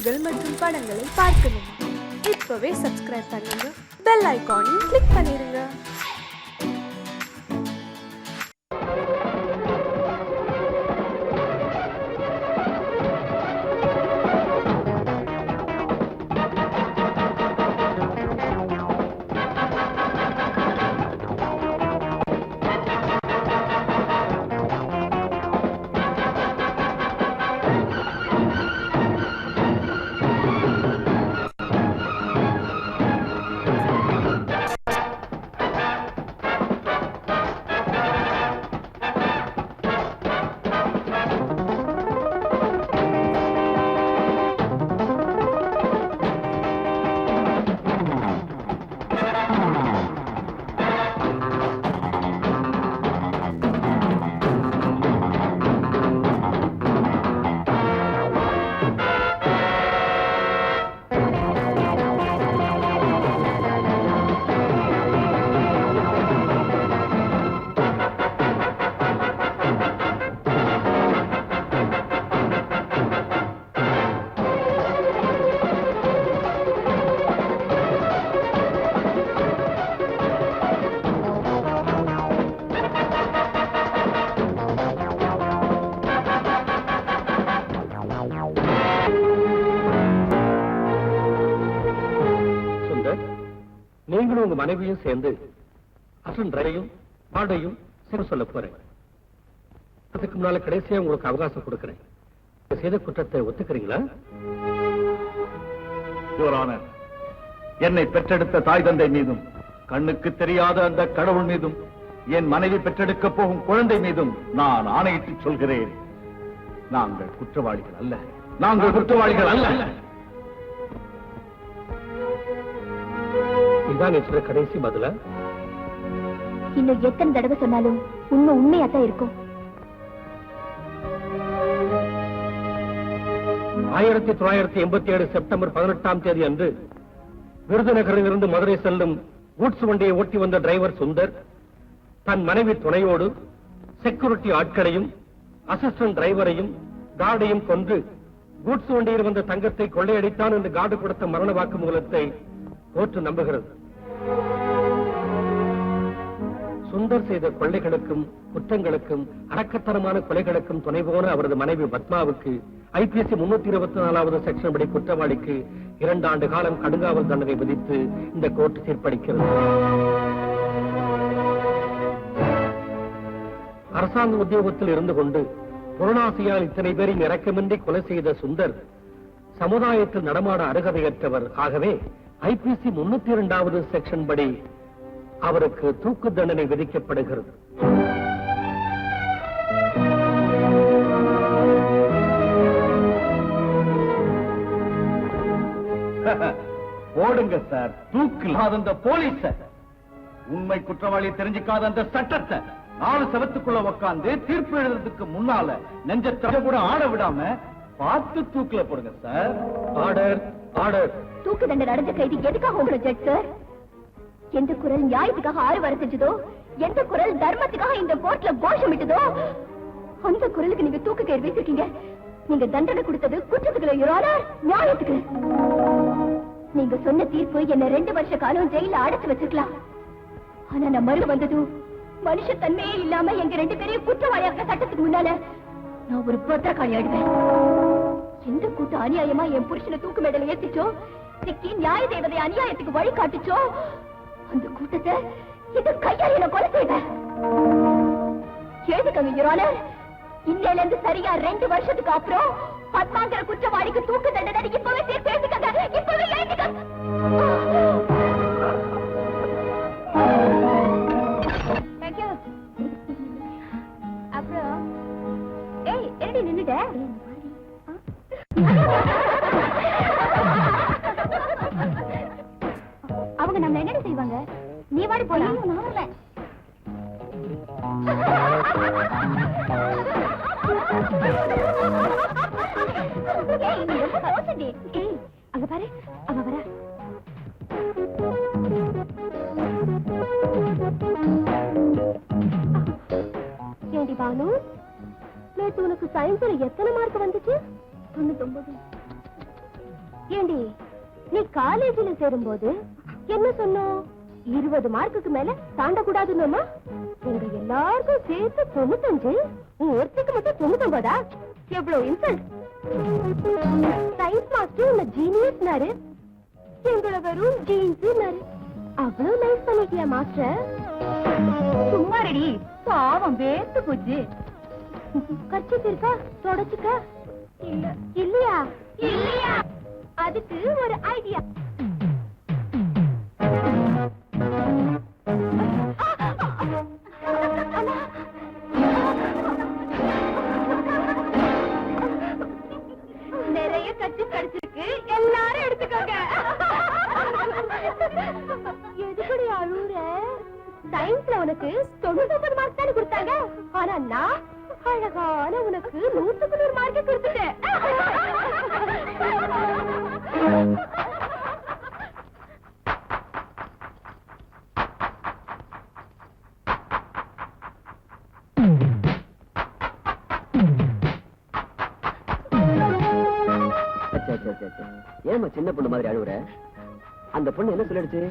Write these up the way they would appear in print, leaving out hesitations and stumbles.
பாடல்கள் மற்றும் படங்களை பார்க்கணுமா? இப்பவே சப்ஸ்கிரைப் பண்ணுங்க, பெல் ஐகானையும் கிளிக் பண்ணிருங்க. நீங்களும் உங்க மனைவியும் சேர்ந்து அசன் ரயிலையும் பாடையும் சேர்ந்து சொல்ல போறேன். அதுக்கு முன்னால கடைசியா உங்களுக்கு அவகாசம் கொடுக்கிறேன். செய்த குற்றத்தை ஒத்துக்கிறீங்களா? என்னை பெற்றெடுத்த தாய் தந்தை மீதும் கண்ணுக்கு தெரியாத அந்த கடவுள் மீதும் என் மனைவி பெற்றெடுக்க போகும் குழந்தை மீதும் நான் ஆணையிட்டு சொல்கிறேன், நாங்கள் குற்றவாளிகள் அல்ல, நாங்கள் குற்றவாளிகள் அல்ல. இதான் சொல்ற கடைசி பதிலா? இன்னும் எத்தனை தடவை சொன்னாலும் உண்மை உண்மையாத்தான் இருக்கும். 1987 செப்டம்பர் 18ஆம் தேதி அன்று விருதுநகரில் இருந்து மதுரை செல்லும் கூட்ஸ் வண்டியை ஓட்டி வந்த டிரைவர் சுந்தர் தன் மனைவி துணையோடு செக்யூரிட்டி ஆட்களையும் அசிஸ்டன்ட் டிரைவரையும் கார்டையும் கொன்று கூட்ஸ் வண்டியில் வந்த தங்கத்தை கொள்ளையடித்தான் என்று கார்டு கொடுத்த மரண வாக்குமூலத்தை கோர்ட்டு நம்புகிறது. சுந்தர் செய்த கொள்ளைகளுக்கும் குற்றங்களுக்கும் அடக்கத்தனமான கொலைகளுக்கும் துணை போன அவரது மனைவி பத்மாவுக்கு ஐபிசி 324வது செக்ஷன் படி குற்றவாளிக்கு 2 ஆண்டு காலம் கடுங்காவல் தண்டனை விதித்து இந்த கோர்ட் தீர்ப்பளிக்கிறது. அரசாங்க உத்தியோகத்தில் இருந்து கொண்டு பொருளாசையால் இத்தனை பேரின் இரக்கமின்றி கொலை செய்த சுந்தர் சமுதாயத்தில் நடமாட அருகதையற்றவர். ஆகவே ஐபிசி 302வது செக்ஷன் படி அவருக்கு தூக்கு தண்டனை விதிக்கப்படுகிறது. போடுங்க சார், தூக்கில் அந்த போலீஸ, உண்மை குற்றவாளி தெரிஞ்சுக்காத அந்த சட்டத்தை 4 செவத்துக்குள்ள உட்கார்ந்து தீர்ப்பு எழுதுறதுக்கு முன்னால நெஞ்சத்தை கூட ஆட விடாம பார்த்து தூக்கில போடுங்க சார். Order, order. தூக்கு தண்டனை அடைஞ்ச கைதி எதுக்காக உங்களை ஜட்ஜ் சார்? எந்த குரல் நியாயத்துக்காக ஆறு வர செஞ்சதோ, எந்த குரல் தர்மத்துக்காக இந்த கோர்ட்ல கோஷமிட்டதோ, அந்த குரலுக்கு நீங்க தூக்கு கயிறு வைத்திருக்கீங்க. நீங்க தண்டனை கொடுத்தது குற்றத்துக்குள்ள யுவரானர், நியாயத்துக்கு. நீங்க சொன்ன தீர்ப்பு என்ன 2 வருஷ காலம் ஜெயில அடைச்சு வச்சிருக்கலாம். ஆனா நான் மறு வந்ததும் மனுஷ தன்மையே இல்லாம எங்க 2 பேரையும் குற்றவாளியாக்க சட்டத்துக்கு முன்னால நான் ஒரு பத்திரக்காளி ஆடுவேன். எந்த கூட்டம் அநியாயமா என் புருஷனை தூக்கு மேடல ஏத்திச்சோ, சிக்கி நியாய தேவதை அநியாயத்துக்கு வழி காட்டுச்சோ, அந்த கூட்டத்தை இந்த கையால என்ன கொலை செய்வேன். எழுதுக்கங்க யுவரானர், இன்னையில இருந்து சரியா 2 வருஷத்துக்கு அப்புறம் பத்மாங்கிற குற்றவாளிக்கு தூக்கு தண்டனை இப்பவே தீர்ப்பு எழுதுக்கங்க. இப்பவே எழுதுக்கங்க. அப்புறம் ஏய் என்னடி நின்னுட்ட? அவங்க நம்ம என்னடி செய்வாங்க? நீ வாடி போலாம். நான் வரேன். அங்க பாரு, அவ வர. ஏண்டி பானு, நேற்று உனக்கு சயின்ஸ்ல எத்தனை மார்க் வந்துச்சு? 99. ஏண்டி நீ காலேஜில் சேரும்போது என்ன சொன்னோம்? 20 மார்க்குக்கு மேல தாண்டக்கூடாதுன்னு. எங்க எல்லாருக்கும் சேர்த்து 95, உன் ஒருத்திக்கு மட்டும் 99. எவ்வளவு இன்சல்ட்! சயின்ஸ் மாஸ்டர் உன்னை ஜீனியஸ்னாரு, எங்களை வெறும் ஜீன்ஸ்னாரு. அவ்வளவு நைஸ் பண்ணிட்டியா மாஸ்டர்? சும்மா ரெடி, பாவம் வேர்த்து போச்சு. கர்ச்சீஃப் இருக்கா? தொடச்சுக்க. இல்ல. இல்லையா? இல்லையா? அதுக்கு ஒரு ஐடியா. நிறைய கட்சி கிடைச்சிருக்கு, எல்லாரும் எடுத்துக்கோங்க. எதுக்குடி அழுற? சயின்ஸ்ல உனக்கு 99 மார்க் தானே கொடுத்தாங்க. ஆனா நான் அழகான உனக்கு 100க்கு 100 மார்க் கொடுத்துட்டேன். ஏமா சின்ன பொண்ணு மாதிரி அழுவுற? அந்த பொண்ணு என்ன சொல்லிடுச்சு?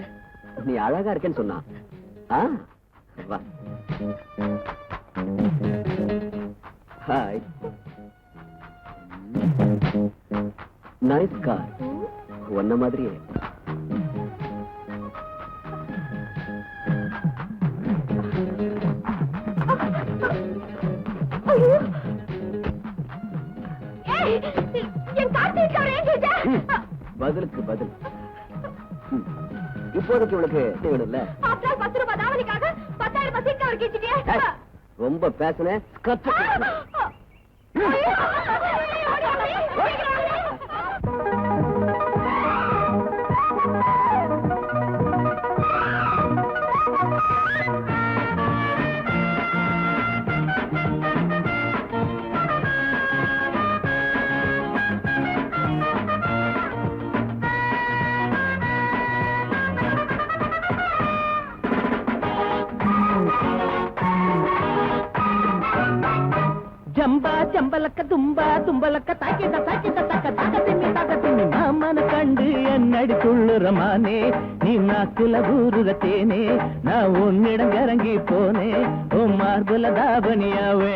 நீ அழகா இருக்கேன்னு சொன்னா. வா. ஹாய். Nice car. ஒன்ன மாதிரியே. பதிலுக்கு பதில். இப்போதைக்கு உனக்கு வேணும்ல? ரொம்ப பேசுன கத்து. ஜம்பா ஜம்பலக்க தும்பா தும்பலக்க தாக்கிட்ட தாக்கிட்ட தக்க தாக்க திம்மி மாமன கண்டு என்னடி துள்ளுறமானே, நீ நாக்குல ஊருக தேனே, நான் உன்னிடம் இறங்கி போனே, உன் மார்புல தாவணியாவே.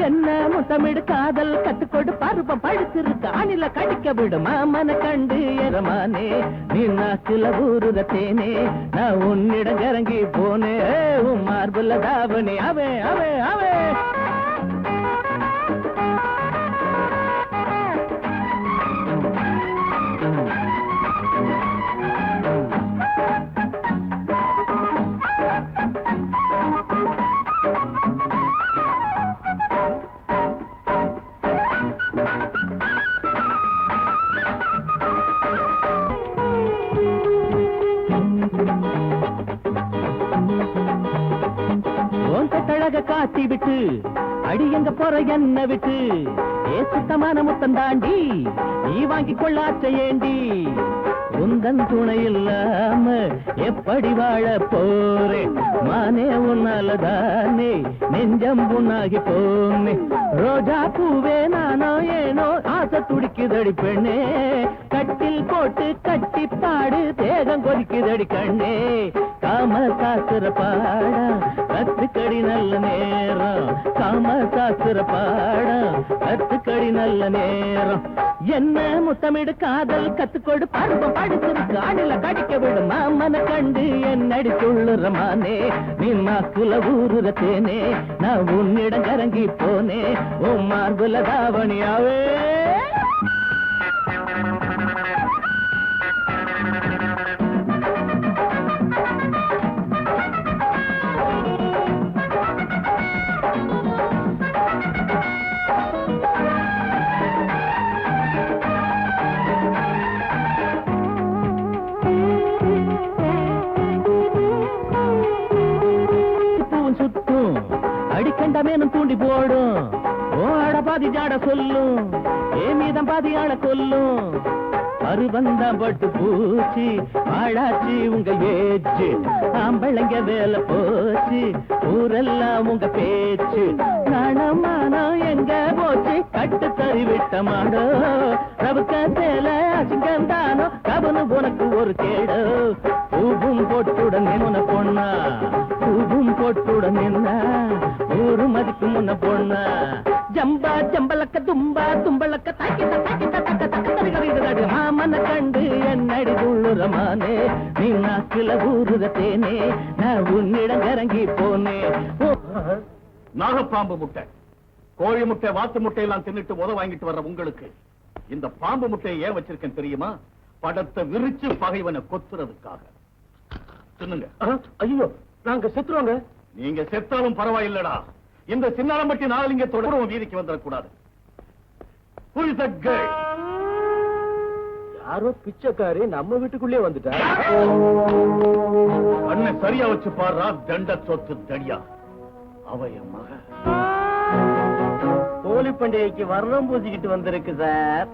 என்ன முத்தமிடு காதல் கத்துக்கொடு, பருப்பம் பழுத்திருக்கு ஆணில கடிக்க விடு மாமன கண்டு எரமானே, நீ நாக்குல ஊருக தேனே, நான் உன்னிடம் இறங்கி போனே, உன் மார்புல தாவணி அவே அவே அவே. காட்டி விட்டு அடி எங்க போற என்ன விட்டு சுத்தமான முத்தம் தாண்டி நீ வாங்கி கொள்ளாச்ச ஏண்டி, உந்தன் துணை இல்லாம எப்படி வாழ போறேன் மானே, உன்னாலதானே நெஞ்சம் புண்ணாகி போனே, ரோஜா பூவே நானோ ஏனோ ஆசை துடிக்குதடி பெண்ணே, கட்டில் போட்டு கட்டி பாடு தேகம் கொதிக்குதடி கண்ணே, காம சாஸ்திர பாடா கத்துக்கடி நல்ல நேரம், காம சாஸ்திர பாடா கத்துக்கடி நல்ல நேரம், என்ன முத்தமிடு காதல் கத்துக்கொடு பருவம் படுத்திருக்கு ஆணில கடிக்க விடு மாமன கண்டு என்னடி துள்ளுறமானே, நீ நாக்குல ஊருக தேனே, நான் உன்னிடம் கரங்கி போனே, உன் மார்புல தாவணியாவே. அடிக்கண்டமேனும் தூண்டி போடும் ஓட பாதி ஜாட சொல்லும், ஏ மீதம் பாதி ஆள கொல்லும், பருவந்தான் பட்டு பூச்சி ஆளாச்சி உங்க ஏச்சு ஆம்பளைங்க வேலை போச்சு ஊரெல்லாம் உங்க பேச்சு நாணமானம் எங்க போச்சு கட்டு தறி விட்ட மாடோ ரவுக்க சேல அசிங்கம் தானோ கவனு உனக்கு ஒரு கேடோ பூவும் போட்டுடன் முன்ன பொண்ணா பூவும் போட்டுடன் நின்னா ஊரு மதிக்கு முன்ன பொண்ணா ஜம்பா ஜம்பலக்க தும்பா தும்பலக்க தாக்கி மாமன கண்டு என்னடி துள்ளுரமானே நீ நாக்கில ஊருத தேனே நான் உன்னிடம் இறங்கி போனே நாகப்பாம்பு முட்டை கோழி முட்டை வாத்து முட்டை எல்லாம் தின்னுட்டு உத வாங்கிட்டு வர்ற உங்களுக்கு இந்த பாம்பு முட்டையை ஏன் வச்சிருக்கேன் தெரியுமா? படத்தை விரிச்சு பகைவனை கொத்துறதுக்காக. தின்னுங்க. ஐயோ நாங்க செத்துருவாங்க. நீங்க செத்தாலும் பரவாயில்லடா. இந்த சின்னாலம்பட்டி நாகலிங்கத்தோட வீதிக்கு வந்துடக்கூடாது. யாரோ பிச்சைக்காரி நம்ம வீட்டுக்குள்ளே வந்துட்டா. கண்ணை சரியா வச்சு பாடுறா தண்ட சொத்து தடியா. அவ என் மக. கோழி பண்டிகைக்கு வர்ணம் பூசிக்கிட்டு வந்திருக்கு சார்.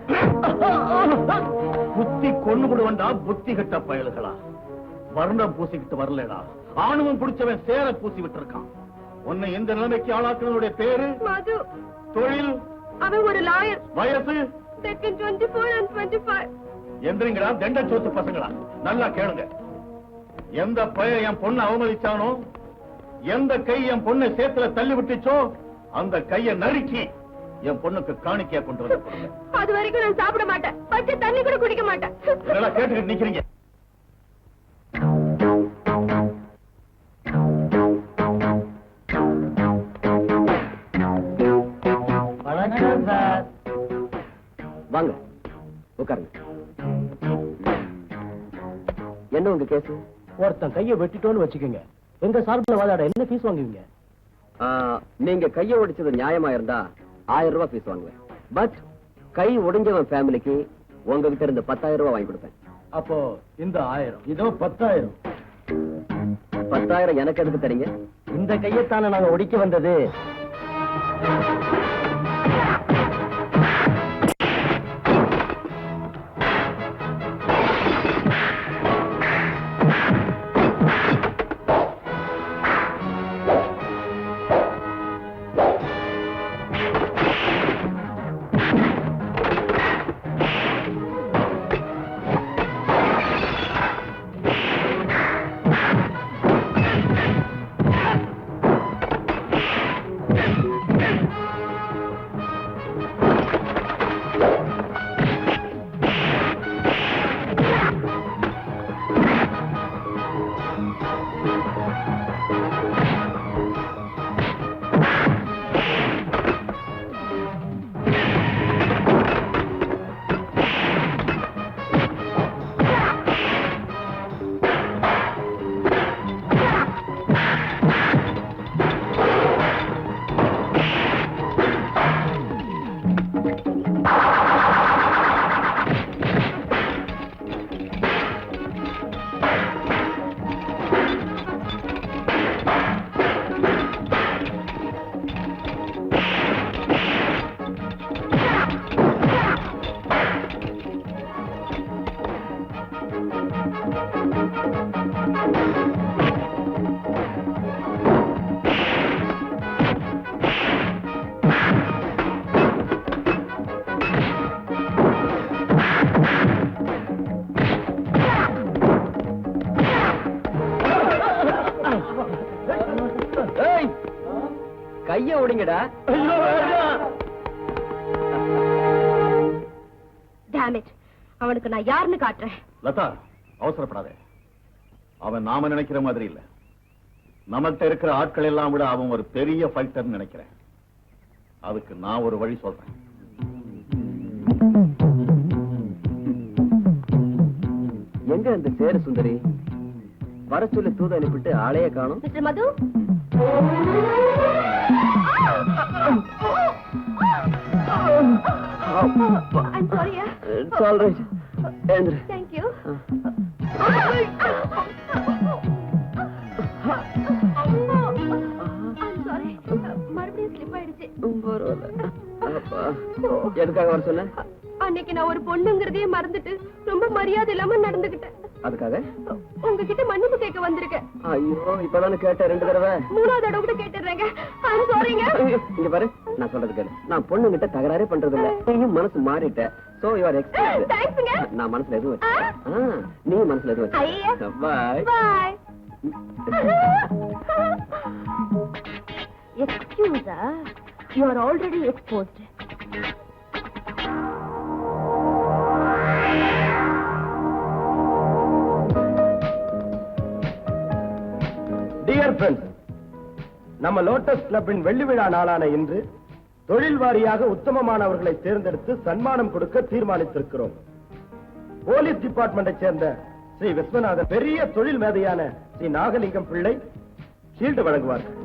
புத்தி கொண்டு விடுவண்டா புத்தி கட்ட பயல்களா. வர்ணம் பூசிக்கிட்டு வரலடா. ஆணுவம் பிடிச்சவன் சேர பூசி விட்டுருக்கான். உன்னை இந்த நிலைமைக்கு ஆளாக்குறவனுடைய பேரு மது. தொழில் அவன் ஒரு லாயர். வயசு 24 and 25. எந்திரிங்கடா தண்ட சொத்து பசங்களா. நல்லா கேளுங்க. எந்த பையன் என் பொண்ணை அவமதிச்சானோ, எந்த கை என் பொண்ணை சேத்துல தள்ளி விட்டுச்சோ அந்த கையை நறுக்கி என் பொண்ணுக்கு காணிக்கையா கொண்டு வந்து கொடுங்க. அது வரைக்கும் நான் சாப்பிட மாட்டேன். பச்சை தண்ணி கூட குடிக்க மாட்டேன். இதெல்லாம் கேட்டுக்கிட்டு நிக்கிறீங்க. வணக்கம் சார். வாங்க உட்காருங்க. என்ன உங்க கேஸ்? ஒருத்தன் கையை வெட்டிட்டோன்னு வச்சுக்கோங்க, எங்க சார்பில் வாதாட என்ன ஃபீஸ் வாங்குவீங்க? நீங்க கையை ஒடிச்சது நியாயமா இருந்தா 1000 ரூபாய் ஃபீஸ் வாங்குவேன். பட் கை ஒடிஞ்சவன் ஃபேமிலிக்கு உங்ககிட்ட இருந்து 10,000 ரூபாய் வாங்கி கொடுப்பேன். அப்போ இந்த 1000 இதோ 10,000. 10,000 எனக்கு எதுக்கு தரீங்க? இந்த கையைத்தானே நாங்க ஒடிக்க வந்தது. கைய ஒடிங்கடா. டேமேஜ். அவனுக்கு நான் யாருன்னு காட்டுறேன். லதா அவசரப்படாதே. அவன் நாம நினைக்கிற மாதிரி இல்ல. நமக்கு இருக்கிற ஆட்கள் எல்லாம் விட அவன் ஒரு பெரிய ஃபைட்டர் நினைக்கிறேன். அதுக்கு நான் ஒரு வழி சொல்றேன். எங்க அந்த சேர சுந்தரி? வர சொல்லி தூது அனுப்பிட்டு ஆளைய காணும். Mister Madhu, I'm sorry. It's all right. Andrew. Thank you. I'm sorry. மறுபடியும் ஸ்லிப் ஆயிடுச்சு. எதுக்காக வர சொன்ன? அன்னைக்கு நான் ஒரு பொண்ணுங்கிறதே மறந்துட்டு மரியாதை இல்லாம நடந்துகிட்டேன். அதுக்காக உங்ககிட்ட மன்னிப்பு கேட்க வந்திருக்கேன். ஐயோ இப்பதானே கேட்டேன் 2 தடவை. 3வது தடவை கூட கேட்டுறேங்க. I'm sorryங்க. இங்க பாரு, நான் சொல்றது கேளு. நான் பொண்ணுகிட்ட தகராறே பண்றது இல்ல. நீயும் மனசு மாறிட்ட. So you are excused. தேங்க்ஸ்ங்க. நான் மனசுல எதுவும் வச்சேன். நீ மனசுல எதுவும் வச்ச. Bye bye. எக்ஸ்கியூஸா? You are already exposed. Dear friends, நம்ம லோட்டஸ் கிளப்பின் வெள்ளி விழா நாளான இன்று தொழில் வாரியாக உத்தமமானவர்களை தேர்ந்தெடுத்து சன்மானம் கொடுக்க தீர்மானித்திருக்கிறோம். போலீஸ் டிபார்ட்மெண்டை சேர்ந்த ஸ்ரீ விஸ்வநாதன், பெரிய தொழில் மேதையான ஸ்ரீ நாகலிங்கம் பிள்ளை ஷீல்டு வழங்குவார்கள்.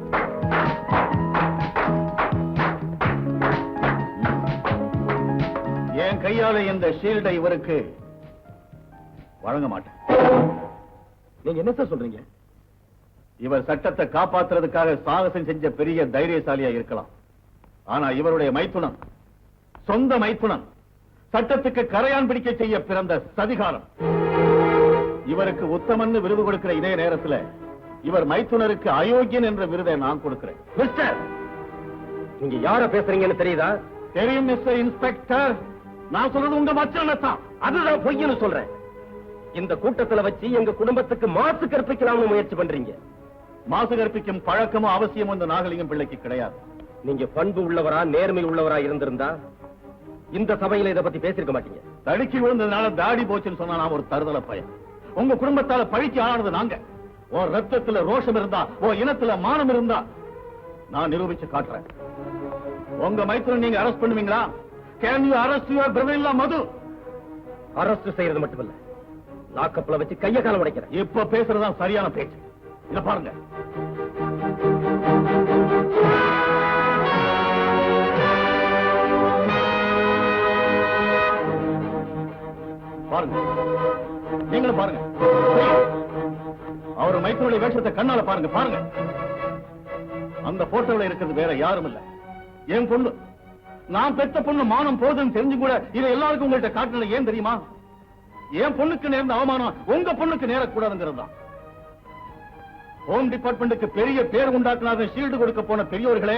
என் கையால இந்த ஷீல்டை இவருக்கு வழங்க மாட்டேன். நீங்க என்ன சார் சொல்றீங்க? இவர் சட்டத்தை காப்பாத்துறதுக்காக சாகசம் செஞ்ச பெரிய தைரியசாலியா இருக்கலாம். ஆனா இவருடைய மைத்துனன், சொந்த மைத்துனன், சட்டத்துக்கு கரையான் பிடிக்க செய்ய பிறந்த சதிகாரம். இவருக்கு உத்தமன்னு விருது கொடுக்கிற இதே நேரத்தில் இவர் மைத்துனருக்கு அயோக்கியன் என்ற விருதை நான் கொடுக்கிறேன். மிஸ்டர், நீங்க யார பேசுறீங்கன்னு தெரியுதா? தெரியும் மிஸ்டர் இன்ஸ்பெக்டர். நான் சொல்றது உங்க மச்சானத்தான். அதுதான் பொய்ன்னு சொல்றேன். இந்த கூட்டத்துல வச்சு எங்க குடும்பத்துக்கு மாசு கற்பிக்கலாம்னு முயற்சி பண்றீங்க. மாசு கற்பிக்கும் பழக்கமும் அவசியமும் இந்த நாகலிங்கம் பிள்ளைக்கு கிடையாது. நீங்க பண்பு உள்ளவரா, நேர்மை உள்ளவரா இருந்திருந்தா இந்த சபையில இதை பத்தி பேசிருக்க மாட்டீங்க. தடுக்கி விழுந்ததுனால தாடி போச்சுன்னு சொன்னா நான் ஒரு தருதல பையன். உங்க குடும்பத்தால பழிச்சு ஆனது நாங்க. உன் ரத்தத்துல ரோஷம் இருந்தா, உன் இனத்துல மானம் இருந்தா நான் நிரூபிச்சு காட்டுறேன். உங்க மைத்துனன் நீங்க அரெஸ்ட் பண்ணுவீங்களா? Can you arrest your brother in law Madhu? Arrest செய்யறது மட்டுமல்ல, லாக்கப்ல வச்சு கைய காலம் உடைக்கிறேன். இப்ப பேசுறதுதான் சரியான பேச்சு. இத பாருங்க. பாருங்க, நீங்களும் பாருங்க. அவர் மைத்துனுடைய வேஷத்தை கண்ணால பாருங்க. பாருங்க, அந்த போட்டோல இருக்கிறது வேற யாரும் இல்ல, என் பொண்ணு. நான் பெத்த பொண்ணு மானம் போதுன்னு தெரிஞ்சு கூட இதை எல்லாருக்கும் உங்கள்கிட்ட காட்டினது ஏன் தெரியுமா? என் பொண்ணுக்கு நேர்ந்த அவமானம் உங்க பொண்ணுக்கு நேரக்கூடாதுங்கிறது தான். ஹோம் டிபார்ட்மெண்ட்டுக்கு பெரிய பேர் உண்டாக்குனாத ஷீல்டு கொடுக்க போன பெரியவர்களே,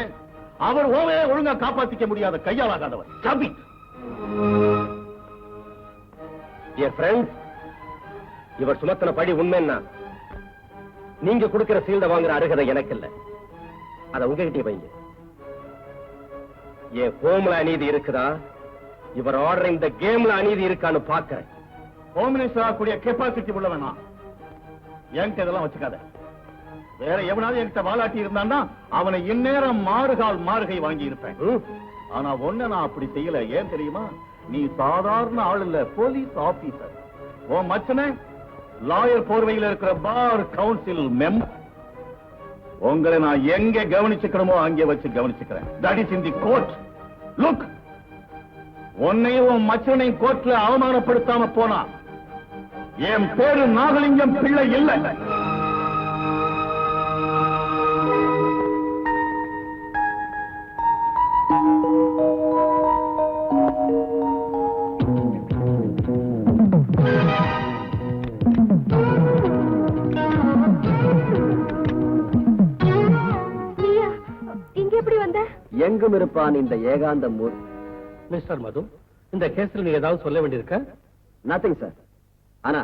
அவர் ஓமையை ஒழுங்கா காப்பாத்திக்க முடியாத கையாளாகாதவர். சபி. டியர் ஃப்ரெண்ட்ஸ், இவர் சுமத்தின பழி உண்மைன்னா நீங்க கொடுக்கிற சீல்ட வாங்குற அருகதை எனக்கு இல்ல. அத உங்ககிட்டயே வைங்க. என் ஹோம்ல அநீதி இருக்குதா, இவர் ஆர்டர் இந்த கேம்ல அநீதி இருக்கான்னு பாக்குறேன். ஹோம் மினிஸ்டர் ஆகக்கூடிய கெப்பாசிட்டி உள்ள வேணாம். என்கிட்ட இதெல்லாம் வச்சுக்காத. வேற எவனாவது என்கிட்ட வாலாட்டி இருந்தான்னா அவனை இந்நேரம் மாறுகால் மாறுகை வாங்கி இருப்பேன். ஆனா ஒண்ணு நான் அப்படி செய்யல. ஏன் தெரியுமா? நீ சாதாரண ஆள் இல்ல, போலீஸ் ஆபீசர். உன் மச்சனே லாயர் போர்வையில் இருக்கிற பார் கவுன்சில் மெம்பர். உங்களை நான் எங்க கவனிச்சுக்கணுமோ அங்கே வச்சு கவனிச்சுக்கிறேன். That is in the court. Look, உன்னையும் உன் மச்சனையும் கோர்ட்ல அவமானப்படுத்தாம போனா என் பேரு நாகலிங்கம் பிள்ளை இல்லை. எங்கும் இருப்பான் இந்த ஏகாந்த மூர். மிஸ்டர் மது, இந்த கேஸ்ல நீ ஏதாவது சொல்ல வேண்டியிருக்க? Nothing sir. ஆனா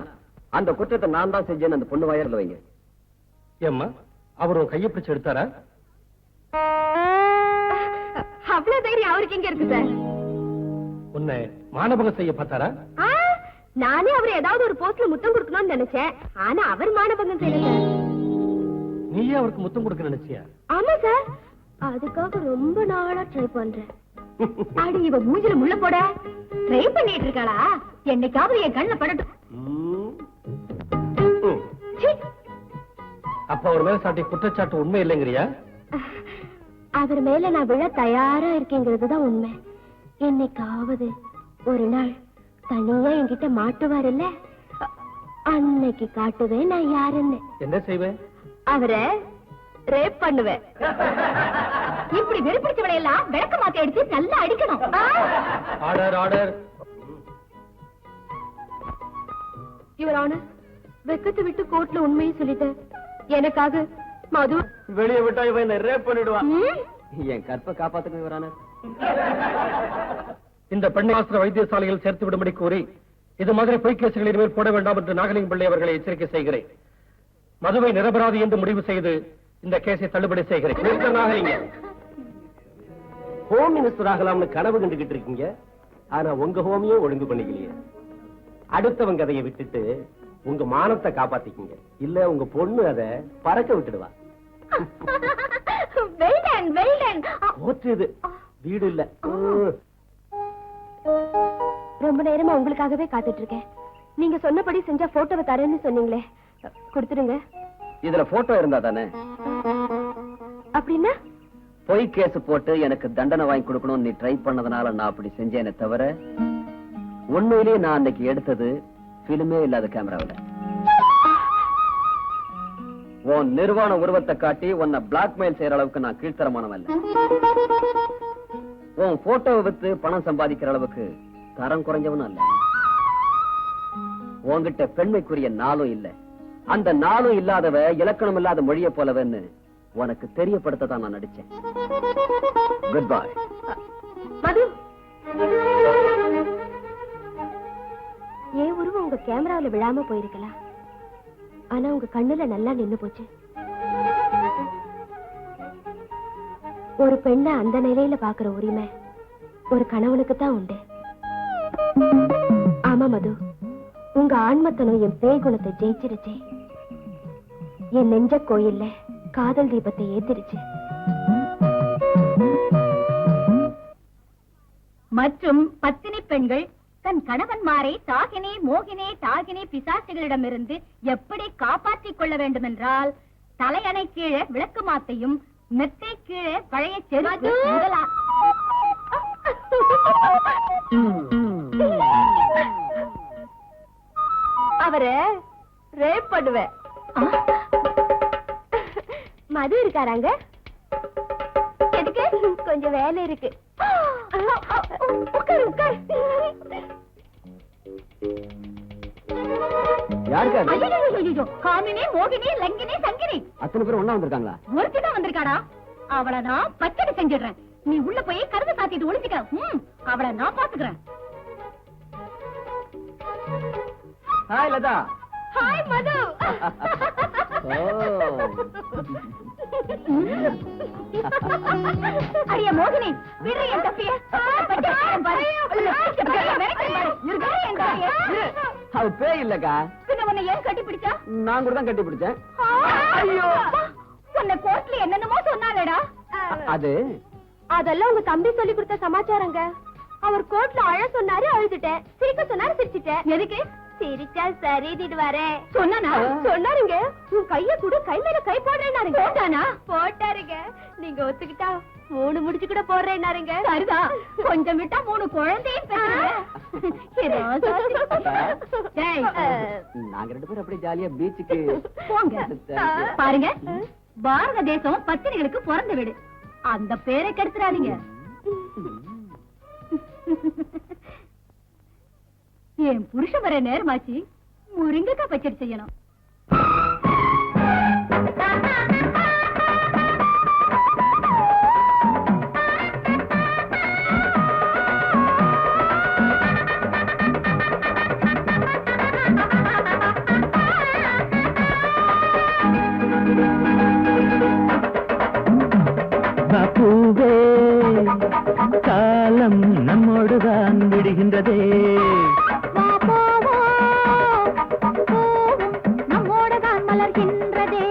அந்த குற்றத்தை நான் தான் செஞ்சேன்னு அந்த பொண்ணு வாயர்ல வைங்க. ஏம்மா, அவர் உன் கையை பிடிச்சு எடுத்தாரா? அவ்வளவு தைரியம் அவருக்கு எங்க இருக்கு சார்? உன்னை மானபங்கம் செய்ய பார்த்தாரா? நானே அவர் ஏதாவது ஒரு போஸ்ட்ல முத்தம் கொடுக்கணும்னு நினைச்சேன். ஆனா அவர் மானபங்கம் செய்யல சார். நீயே அவருக்கு முத்தம் கொடுக்க நினைச்சியா? ஆமா சார், அதுக்காக ரொம்ப நாளா ட்ரை பண்றேன். அடி இவ மூஞ்சில முள்ள போட ட்ரை பண்ணிட்டு இருக்காளா? என்னைக்காவது என் கண்ணுல படட்டும். அப்ப அவர் மேல சாட்டி குற்றச்சாட்டு உண்மை இல்லைங்கிறியா? அவர் மேல நான் விழ தயாரா இருக்கேங்கிறதுதான் உண்மை. என்னைக்காவது ஒரு நாள் தனியா என்கிட்ட மாட்டுவார் இல்ல, அன்னைக்கு காட்டுவேன் நான் யாருன்னு. என்ன செய்வேன்? அவரை ரேப் பண்ணுவேன். இப்படி வெறுப்பிடிச்சவளை எல்லாம் விளக்க மாத்தி அடிச்சு நல்லா அடிக்கணும். Order, order. யுவர் ஆனர், வெக்கத்தை விட்டு கோர்ட்ல உண்மையை சொல்லிட்டேன். எனக்காக மது வெளியே விட்டா இவன் என்ன ரேப் பண்ணிடுவான். என் கற்பை காப்பாத்துக்கு வரான. இந்த பெண்ணை ஆஸ்திர வைத்தியசாலையில் சேர்த்து விடும்படி கூறி இது மாதிரி பொய் கேசுகளின் மேல் போட வேண்டாம் என்று நாகலிங்கம் பிள்ளை அவர்களை எச்சரிக்கை செய்கிறேன். மதுவை நிரபராதி என்று முடிவு செய்து இந்த கேஸை தள்ளுபடி செய்கிறேன். ஹோம் மினிஸ்டர் ஆகலாம்னு கனவு கண்டுகிட்டு இருக்கீங்க. ஆனா உங்க ஹோமியும் ஒழுங்கு பண்ணிக்கலையே. அடுத்தவங்க அதைய விட்டுட்டு உங்க மானத்தை காப்பாத்திக்கீங்க. இல்ல உங்க பொண்ணு அதை பறக்க விட்டுடுவா. இது வீடு இல்ல. ரொம்ப நேரமா உங்களுக்காகவே காத்துட்டு இருக்கேன். நீங்க சொன்னபடி செஞ்சா போட்டோவை தரேன்னு சொன்னீங்களே, கொடுத்துருங்க. இதுல போட்டோ இருந்தா தானே? அப்படின்னா பொய் கேஸ் போட்டு எனக்கு தண்டனை வாங்கி கொடுக்கணும் நீ ட்ரை பண்ணதுனால நான் அப்படி செஞ்சேனே தவிர உண்மையிலேயே நான் அன்னைக்கு எடுத்தது பிலிமே இல்லாத கேமராவில். உன் நிர்வாண உருவத்தை காட்டி உன்னை பிளாக்மெயில் செய்யற அளவுக்கு நான் கீழ்த்தரமானவன் இல்ல. உன் போட்டோவை வித்து பணம் சம்பாதிக்கிற அளவுக்கு தரம் குறைஞ்சவனும் அல்ல. உன்கிட்ட பெண்மைக்குரிய நாளும் இல்ல. அந்த நாளும் இல்லாதவ இலக்கணம் இல்லாத மொழியை போலவன்னு உனக்கு தெரியப்படுத்ததான் நான் நடிச்சேன். Good bye. மது, ஏன் உருவம் உங்க கேமராவில விழாம போயிருக்கலாம். ஆனா உங்க கண்ணுல நல்லா நின்னு போச்சு. ஒரு பெண்ணை அந்த நிலையில பாக்குற உரிமை ஒரு கணவனுக்கு தான் உண்டு. ஆமா மது, உங்க ஆன்மத்தனம் என் பேய் குணத்தை ஜெயிச்சிருச்சு. என் நெஞ்ச கோயில்ல காதல் தீபத்தை ஏத்திருச்சு. மற்றும் பத்தினி பெண்கள் தன் கணவன்மாரை தாகினி மோகினி தாகினி பிசாசுகளிடமிருந்து எப்படி காப்பாற்றிக் கொள்ள வேண்டும் என்றால் தலையணை கீழே விளக்கு மாத்தையும் மெத்தை கீழே பழைய செருப்பு அவரை ரேப் பண்ணுவேன். மது இருக்காராங்க? எதுக்கு? கொஞ்சம் வேலை இருக்கு. உட்காரு உட்காரு. யாருக்கா? காமினி மோகினி லங்கினி சங்கினி அத்தனை பேர் ஒண்ணா வந்திருக்காங்களா? ஒருத்திதான் வந்திருக்காடா. அவளை நான் பச்சடி செஞ்சிடுறேன். நீ உள்ள போய் கருது சாத்திட்டு ஒளிச்சுக்க. அவளை நான் பாத்துக்கிறேன். ஹாய் லதா. ஹாய் மது. அடியே மோகினி, விடு என் தப்பிய. அது பேய் இல்லக்கா. பின்ன உன்னை ஏன் கட்டி பிடிச்சா? நான் கூட தான் கட்டி பிடிச்சேன். ஐயோ, உன்னை கோர்ட்ல என்னென்னமோ சொன்னாலேடா. அது அதெல்லாம் உங்க தம்பி சொல்லி கொடுத்த சமாச்சாரங்க. அவர் கோர்ட்ல அழ சொன்னாரு, அழுதுட்டேன். சிரிக்க சொன்னாரு, சிரிச்சிட்டேன். எதுக்கு? சிரிச்சா சரிதிடுவாரே சொன்னானா? சொன்னாருங்க. உன் கைய கூட கை மேல கை போடுறேன்னாருங்க. போட்டானா? போட்டாருங்க. நீங்க ஒத்துக்கிட்டா 3 முடிச்சு கூட போடுறேன்னாருங்க. சரிதா, கொஞ்சம் விட்டா 3 குழந்தையும் நாங்க 2 பேரும் அப்படியே ஜாலியா பீச்சுக்கு போங்க. பாருங்க, பாரத தேசம் பத்திரிகளுக்கு பிறந்த வீடு. அந்த பேரை கெடுத்துறாதீங்க. என் புருஷன் வர நேரமாச்சு. முருங்கைக்காய் பச்சடி செய்யணும். பூவே காலம் நம்மோடுதான் விடுகின்றதே. நம்மோடுதான் மலர்கின்றதே.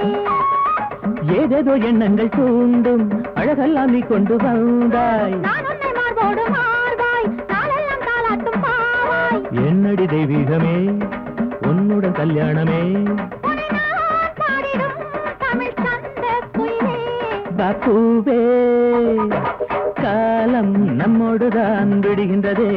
ஏதேதோ எண்ணங்கள் தூண்டும் அழகெல்லாம் நீ கொண்டு வந்தாய். நான் உன்னை மார்போடு மார்பாய் நாளெல்லாம் தாலாட்டும் பாவாய். என்னடி தெய்வீகமே உன்னுடன் கல்யாணமே. பூவே காலம் நம்மோடுதான் விடுகின்றதே.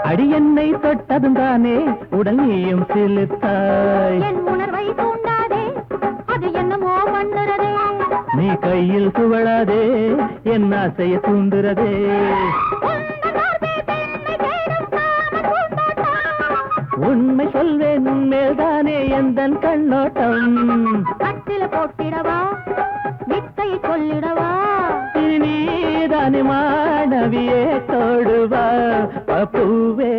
அடி என்னை தொட்டதும் தானே உடல் நீயும் சிலுத்தாய். என் உணர்வை தூண்டாதே, அது என்னமோ பண்ணுறதே. நீ கையில் துவளாதே, என் ஆசையை தூண்டுறதே. உண்மை சொல்வேன் மேல்தானே எந்தன் கண்ணோட்டம். கட்டில போட்டிடவா, வித்தை சொல்லிடவா. நீதானே மாணவியே தோடுவா பூவே.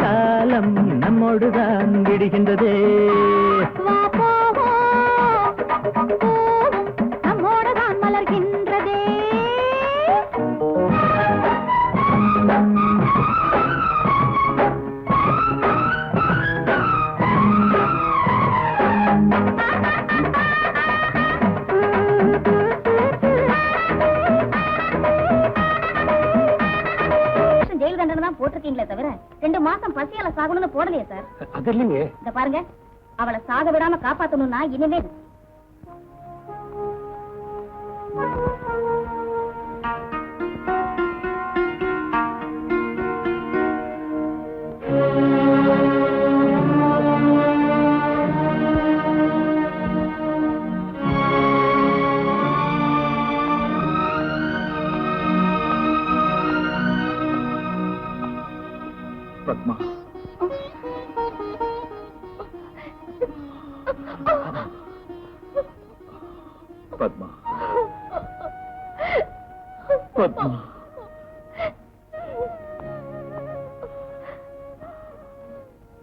காலம் நம்மோடுதான் விடுகின்றதே. வா போவோம், பூவும் நம்மோடுதான் மலர்கின்றதே. ஜெயில் தண்டனை தான் போட்டிருக்கீங்களே தவிர 2 மாசம் பசியால சாகணும்னு போடலையே சார். அது இல்லைங்க. இந்த பாருங்க, அவளை சாக விடாம காப்பாத்தணும்னா இனிமே பத்மா, பத்மா, பத்மா.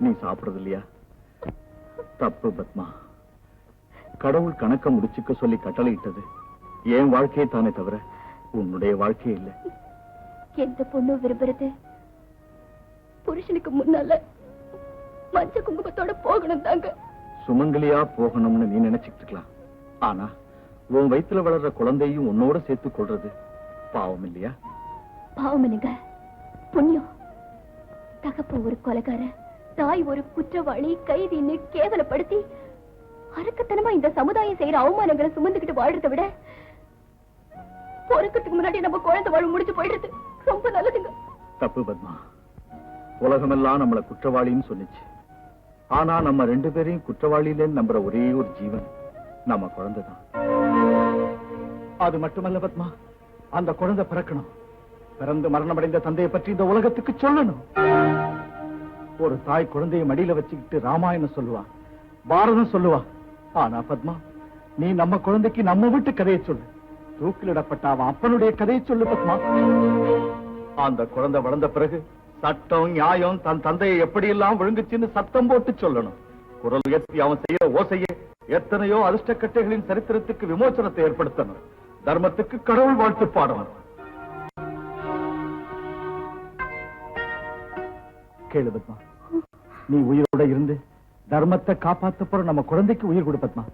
நீ சாப்பிடுறது இல்லையா? தப்பு பத்மா. கடவுள் கணக்க முடிச்சுக்க சொல்லி கட்டளையிட்டது என் வாழ்க்கையை தானே தவிர உன்னுடைய வாழ்க்கையே இல்லை. எந்த பொண்ணு விரும்புறது புருஷனுக்கு முன்னால மஞ்ச குங்குமத்தோட போகணும் தாங்க. சுமங்கலியா போகணும்னு நீ நினைச்சுட்டு இருக்கலாம். ஆனா உன் வயித்துல வளர்ற குழந்தையும் உன்னோட சேர்த்து கொள்றது பாவம் இல்லையா? பாவம் என்னங்க, புண்ணியம். தகப்ப ஒரு கொலைகார, தாய் ஒரு குற்றவாளி, கைதின்னு கேவலப்படுத்தி அரக்கத்தனமா இந்த சமுதாயம் செய்யற அவமானங்களை சுமந்துக்கிட்டு வாழ்றதை விட பொறுக்கிறதுக்கு முன்னாடி நம்ம குழந்தை வாழ்வு முடிச்சு போயிடுறது ரொம்ப நல்லதுங்க. தப்பு பத்மா. உலகமெல்லாம் நம்மள குற்றவாளின்னு சொன்னிச்சு. ஆனா நம்ம 2 பேரையும் குற்றவாளியிலேன்னு நம்புற ஒரே ஒரு ஜீவன் நம்ம குழந்தைதான். அது மட்டுமல்ல பத்மா, அந்த குழந்தை பிறக்கணும். பிறந்து மரணமடைந்த தந்தையை பற்றி இந்த உலகத்துக்கு சொல்லணும். ஒரு தாய் குழந்தையை மடியில வச்சுக்கிட்டு ராமாயணம் சொல்லுவா, பாரதம் சொல்லுவா. ஆனா பத்மா, நீ நம்ம குழந்தைக்கு நம்ம வீட்டு கதையை சொல்லு. தூக்கிலிடப்பட்ட அவன் அப்பனுடைய கதையை சொல்லு பத்மா. அந்த குழந்தை வளர்ந்த பிறகு சட்டம் நியாயம் தன் தந்தையை எப்படியெல்லாம் விழுங்குச்சுன்னு சத்தம் போட்டு சொல்லணும். குரல் உயர்த்தி அவன் செய்யற ஓசையே எத்தனையோ அதிர்ஷ்டக்கட்டைகளின் சரித்திரத்துக்கு விமோசனத்தை ஏற்படுத்தணும். தர்மத்துக்கு கடவுள் வாழ்த்து பாடணும். கேளு பத்மா, நீ உயிரோட இருந்து தர்மத்தை காப்பாத்த போற நம்ம குழந்தைக்கு உயிர் கொடு பத்மா.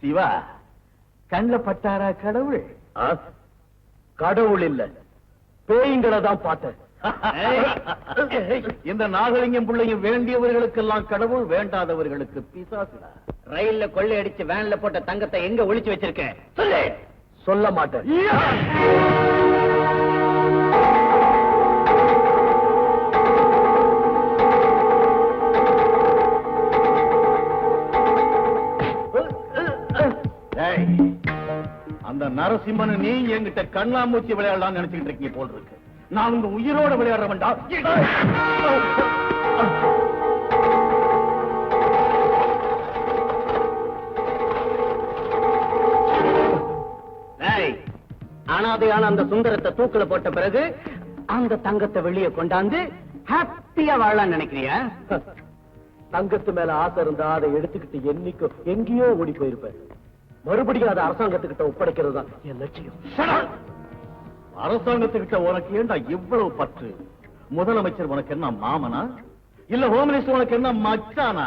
சிவா, கண்ல பட்டாரா கடவுள்? கடவுள் இல்ல, பேய்களை தான் பார்த்தேன். இந்த நாகலிங்கம் பிள்ளையும் வேண்டியவர்களுக்கெல்லாம் கடவுள், வேண்டாதவர்களுக்கு பிசாசுடா. ரயில்ல கொள்ளையடிச்சு வேன்ல போட்ட தங்கத்தை எங்க ஒளிச்சு வச்சிருக்க? சொல்லு. சொல்ல மாட்டேன். அந்த நரசிம்மன் நீ என்கிட்ட கண்ணாமூச்சி விளையாடலாம் நினைச்சுக்கிட்டு இருக்கீங்க போல் இருக்கு. நான் உங்க உயிரோட விளையாட வேண்டாம். அனாதையான அந்த சுந்தரத்தை தூக்கில போட்ட பிறகு அந்த தங்கத்தை வெளியே கொண்டாந்து ஹாப்பியா வாழலாம் நினைக்கிறியா? தங்கத்து மேல ஆசை இருந்தா அதை எடுத்துக்கிட்டு என்னைக்கோ எங்கேயோ ஓடி போயிருப்பேன். மறுபடியும் அதை அரசாங்கத்துக்கிட்ட ஒப்படைக்கிறது தான் என் லட்சியம். அரசாங்கத்துக்கிட்ட உனக்கு ஏண்டா இவ்வளவு பற்று? முதலமைச்சர் உனக்கு என்ன மாமனா இல்ல ஹோம் மினிஸ்டர் உனக்கு என்ன மச்சானா?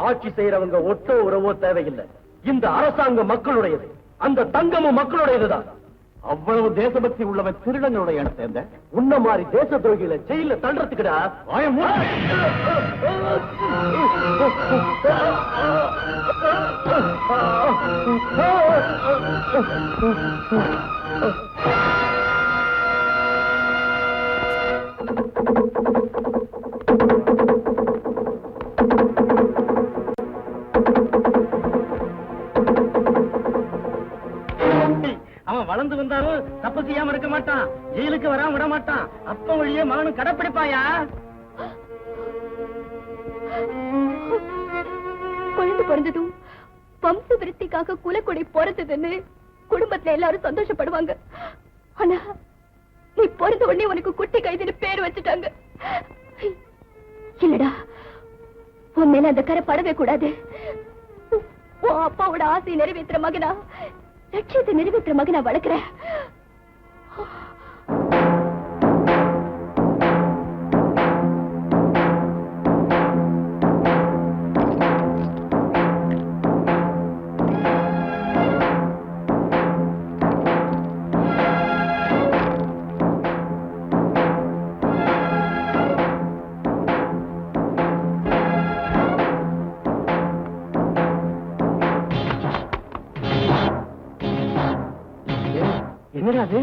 ஆட்சி செய்யறவங்க ஒட்டோ உறவோ தேவையில்லை. இந்த அரசாங்கம் மக்களுடையது. அந்த தங்கமும் மக்களுடையதுதான். அவ்வளவு தேசபக்தி உள்ளவன் திருடனோட இடம் சேர்ந்த உன்ன மாதிரி தேச துரோகிகளை ஜெயில தள்ளுறதுக்குடா. அவன் வளர்ந்து வந்தாலும் தப்பு செய்யாம இருக்க மாட்டான். ஜெயிலுக்கு வராம விட மாட்டான். அப்ப வழியே மகனும் கடைப்பிடிப்பாயா? குழந்தை பிறந்ததும் வம்ச விருத்திக்காக குலக்குடி பிறந்ததுன்னு குடும்பத்துல எல்லாரும் சந்தோஷப்படுவாங்க. ஆனா நீ பிறந்த உடனே உனக்கு குட்டி கைதுன்னு பேர் வச்சுட்டாங்க. இல்லடா, உன் மேல அந்த கரை படவே கூடாது. உன் அப்பாவோட ஆசையை நிறைவேற்றுற மகனா, லட்சியத்தை நிறைவேற்றுற மகனா வளர்க்கிறேன். என்னடா அது?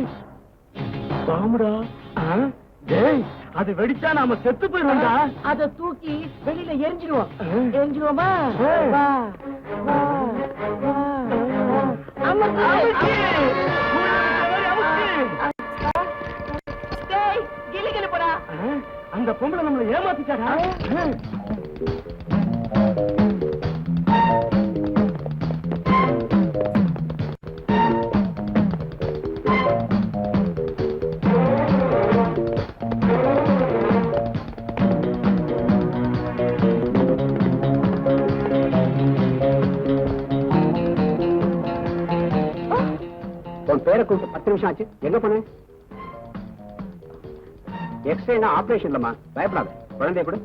பாமுடா. டேய், அது வெடிச்சா நாம செத்து போயிருவோம்டா. அத தூக்கி வெளியில எரிஞ்சிடுவோம். எரிஞ்சிடுவோமா? அந்த பொம்பளை நம்மளை ஏமாத்திட்டாடா. பேரை கூப்பிட்டு 10 நிமிஷம் ஆச்சு. எங்க போன? எக்ஸ்ரேனா ஆபரேஷன் இல்லம்மா, பயப்படாத. குழந்தைய கூட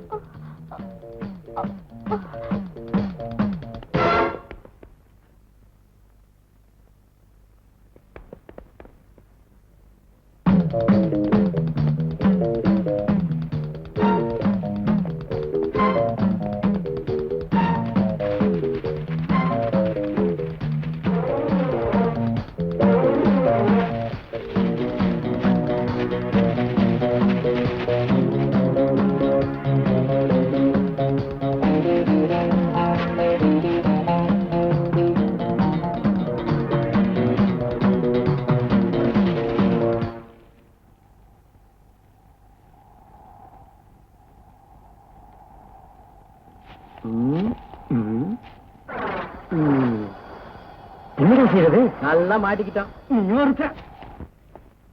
என்னடா செய்யறது? நல்லா மாட்டிக்கிட்டான்.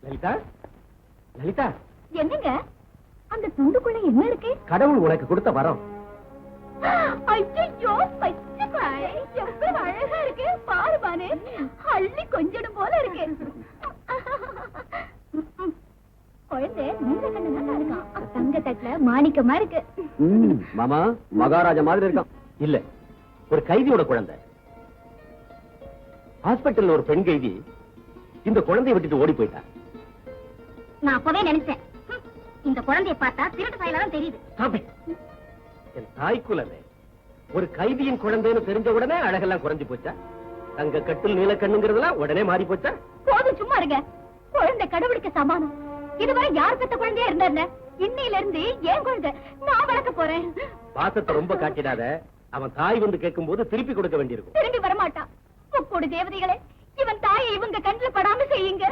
லலிதா, லலிதா, என்னங்க அந்த துண்டுக்குள்ள என்ன இருக்கு? கடவுள் உனக்கு கொடுத்த வரம். ஐயோ, பச்சைக்காய் எவ்வளவு அழகா இருக்கு பாரு பாரு. அள்ளி கொஞ்சம் போல இருக்கு. குழந்தை நீல கண்ணு நல்லா இருக்கான். தங்க தட்டுல மாணிக்கமா இருக்கு. மாமா மகாராஜா மாதிரி இருக்கான். இல்ல, ஒரு கைதியோட குழந்தை. ஹாஸ்பிட்டல்ல ஒரு பெண் கைதி இந்த குழந்தையை விட்டுட்டு ஓடி போயிட்டா. நான் அப்பவே நினைச்சேன், இந்த குழந்தைய பார்த்தா திருட்டு சாயலாம் தெரியுது. என் தாய்க்குலமே, ஒரு கைதியின் குழந்தைன்னு தெரிஞ்ச உடனே அழகெல்லாம் குறைஞ்சு போச்சா? தங்க கட்டில் நீல கண்ணுங்கிறதுலாம் உடனே மாறி போச்சா? போதும், சும்மா இருங்க. குழந்தை கடவுளுக்கு சமானம். இதுவரை யார் பெத்த குழந்தையா இருந்தா இன்னையில இருந்து ஏன் குழந்தை நான் வளர்க்க போறேன். பாசத்தை ரொம்ப காட்டிடாத. அவன் தாய் வந்து கேட்கும் போது திருப்பி கொடுக்க வேண்டியிருக்கும். திரும்பி வரமாட்டான். முக்கோடு தேவதைகளே, இவன் தாயை இவங்க கண்ணுல படாம செய்யுங்க.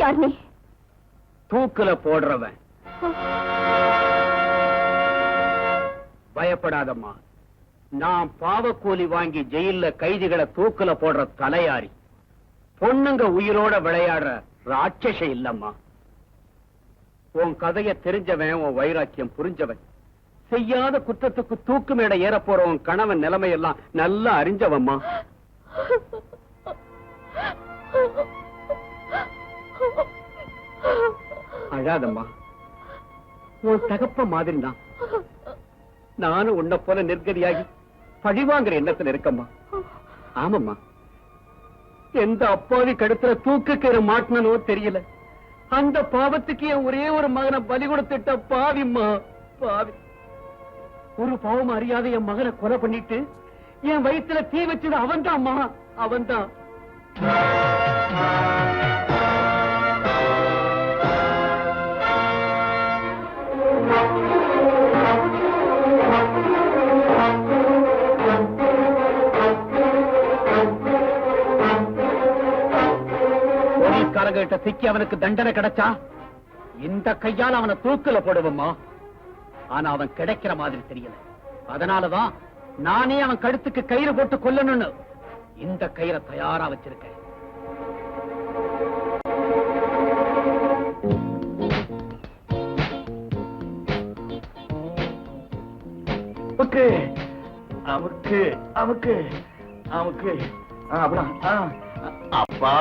யார் நீ? தூக்குல போடுறவன். பயப்படாதம்மா, நான் பாவக்கூலி வாங்கி ஜெயில்ல கைதிகளை தூக்குல போடுற தலையாரி. பொண்ணுங்க உயிரோட விளையாடுற ராட்சச இல்லம்மா. உன் கதைய தெரிஞ்சவன், உன் வைராக்கியம் புரிஞ்சவன், செய்யாத குற்றத்துக்கு தூக்கு மேடை ஏற போற உன் கணவன் நிலைமையெல்லாம் நல்லா அறிஞ்சவம்மா. அழாதம்மா. உன் தகப்ப மாதிரி தான் நானும் உன்னை போல நிர்கதியாகி பழிவாங்கிற எண்ணத்துல இருக்கம்மா. ஆமாம்மா, எந்த அப்பாவி கடுத்துல தூக்கு கயிறு மாட்டினோ தெரியல. அந்த பாவத்துக்கு என் ஒரே ஒரு மகனை பலி கொடுத்துட்ட பாவிம்மா, பாவி. ஒரு பாவம் அறியாத என் மகனை கொலை பண்ணிட்டு என் வயித்துல தீ வச்சது அவன்தான்மா, அவன்தான். போலீஸ்காரங்கிட்ட சிக்கி அவனுக்கு தண்டனை கிடைச்சா இந்த கையால் அவனை தூக்குல போடுவோம்மா. ஆனா அவன் கிடைக்கிற மாதிரி தெரியல. அதனாலதான் நானே அவன் கழுத்துக்கு கயிறு போட்டு கொல்லணும்னு இந்த கயிறை தயாரா வச்சிருக்கேன். அமுக்கு அமுக்கு அமுக்கு. அப்பா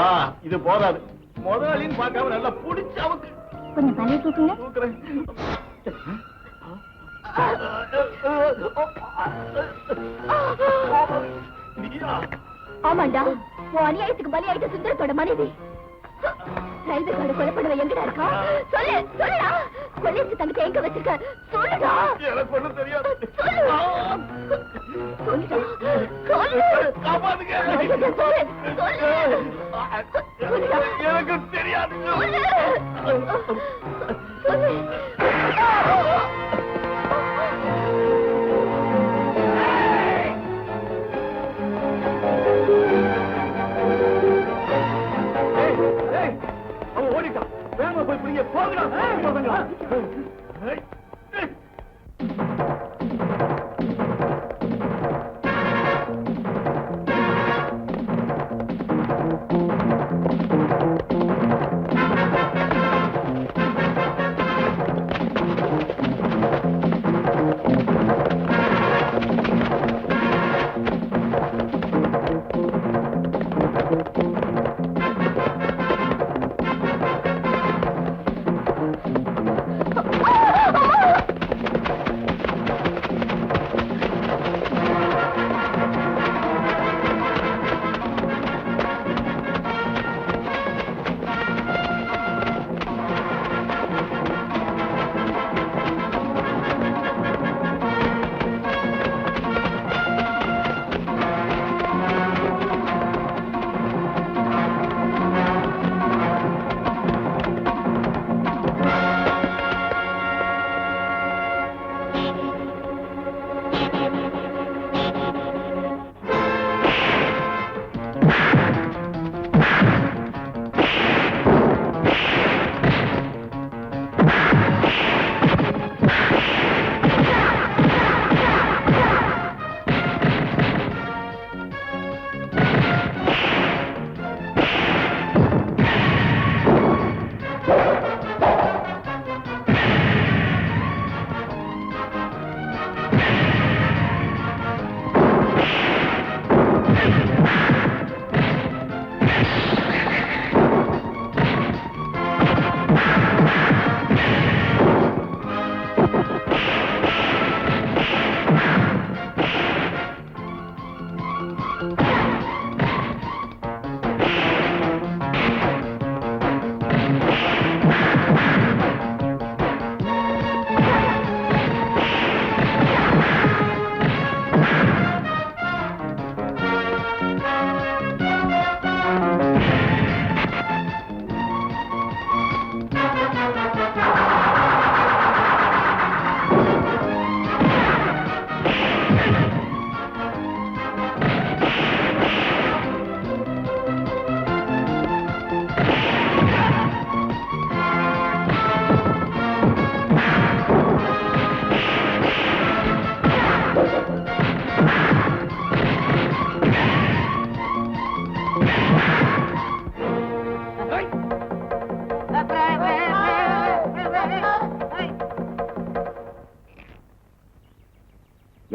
இது போதாது. முதலாளின்னு பார்க்காம நல்லா புடிச்சு அமுக்கு. கொஞ்சம் தலையை தூக்குங்க. தூக்குறேன். ஆமாண்டா, உன் அநியாயத்துக்கு பலியாயிட்ட சுந்தரத்தோட மனைவி. ரயில்வே கார்டு கொலை பண்ணுவ எங்கடா இருக்கா? சொல்லு, சொல்லுடா. கொள்ளைக்கு தங்கத்தை எங்க வச்சிருக்க? சொல்லுடா. எனக்கு ஒண்ணும் தெரியாது. சொல்லுடா. சொல்லுடா. சொல்லு. காப்பாத்துங்க. சொல்லு, சொல்லு. சொல்லுடா. எனக்கு தெரியாது. சொல்லு. சொல்லு. ஓடிட்டான். வேகமா போய் பிடிங்க. போகலாம்.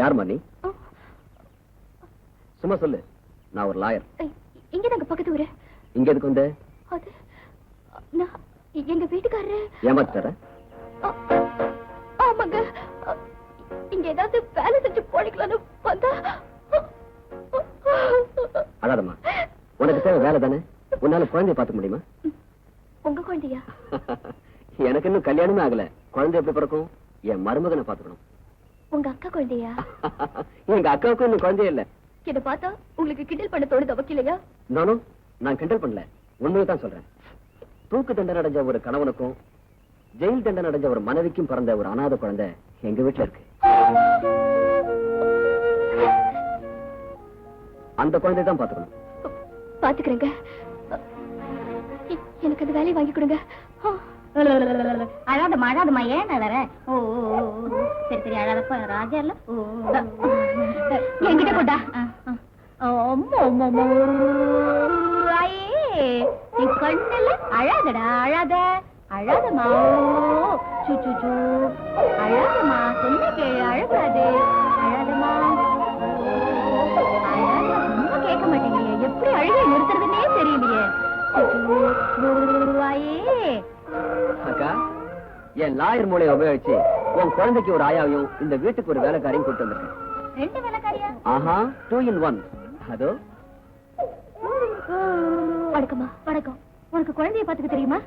யாரும்மா நீ? சும்மா சொல்லு. நான் ஒரு லாயர். இங்க நாங்க பக்கத்து ஊரு. இங்க எதுக்கு வந்த? அது நான் எங்க வீட்டுக்காரரு ஏமாத்துற? ஆமாங்க. இங்க ஏதாவது வேலை செஞ்சு போடிக்கலான்னு வந்தா. அழாதம்மா. உனக்கு தேவை வேலை தானே. உன்னால குழந்தைய பாத்துக்க முடியுமா? உங்க குழந்தையா? எனக்கு இன்னும் கல்யாணமே ஆகல. குழந்தை எப்படி பிறக்கும்? என் மருமகனை பாத்துக்கணும். உங்க அக்கா குழந்தையா? எங்க அக்காவுக்கும் இன்னும் குழந்தையே இல்ல. இத பார்த்தா உங்களுக்கு கிண்டல் பண்ண தோணுது வக்கீலையா? நானும் நான் கிண்டல் பண்ணல, உண்மையை தான் சொல்றேன். தூக்கு தண்டனை அடைஞ்ச ஒரு கணவனுக்கும் ஜெயில் தண்டனை அடைஞ்ச ஒரு மனைவிக்கும் பிறந்த ஒரு அநாத குழந்தை எங்க வீட்டுல இருக்கு. அந்த குழந்தை தான் பாத்துக்கணும். பாத்துக்கிறேங்க. எனக்கு அந்த வேலையை வாங்கி கொடுங்க. அழாதம்மா அழாதம்மா, ஏன் அழற? ஓ சரி சரி, அழாதப்ப ராஜா இல்ல. என்கிட்ட கொண்டா. நீ கண்ணுல அழாதடா, அழாத அழாதம்மா. சூச்சு அழாதம்மா, சொன்ன கேளு, அழகாது அழாதம்மா. அழாத ரொம்ப கேட்க மாட்டேங்கலையே, எப்படி அழுகை நிறுத்துறதுன்னே தெரியலையே. அக்கா, என் லாயர் மூளையை உபயோகிச்சு உன் குழந்தைக்கு ஒரு ஆயாவையும் இந்த வீட்டுக்கு ஒரு வேலைக்காரையும் கூட்டு வந்திருக்கேன். 2 வேலைக்காரியா? ஆஹா, 2 in 1. அதோ வணக்கம்மா. வணக்கம். உனக்கு குழந்தைய பாத்துக்க தெரியுமா?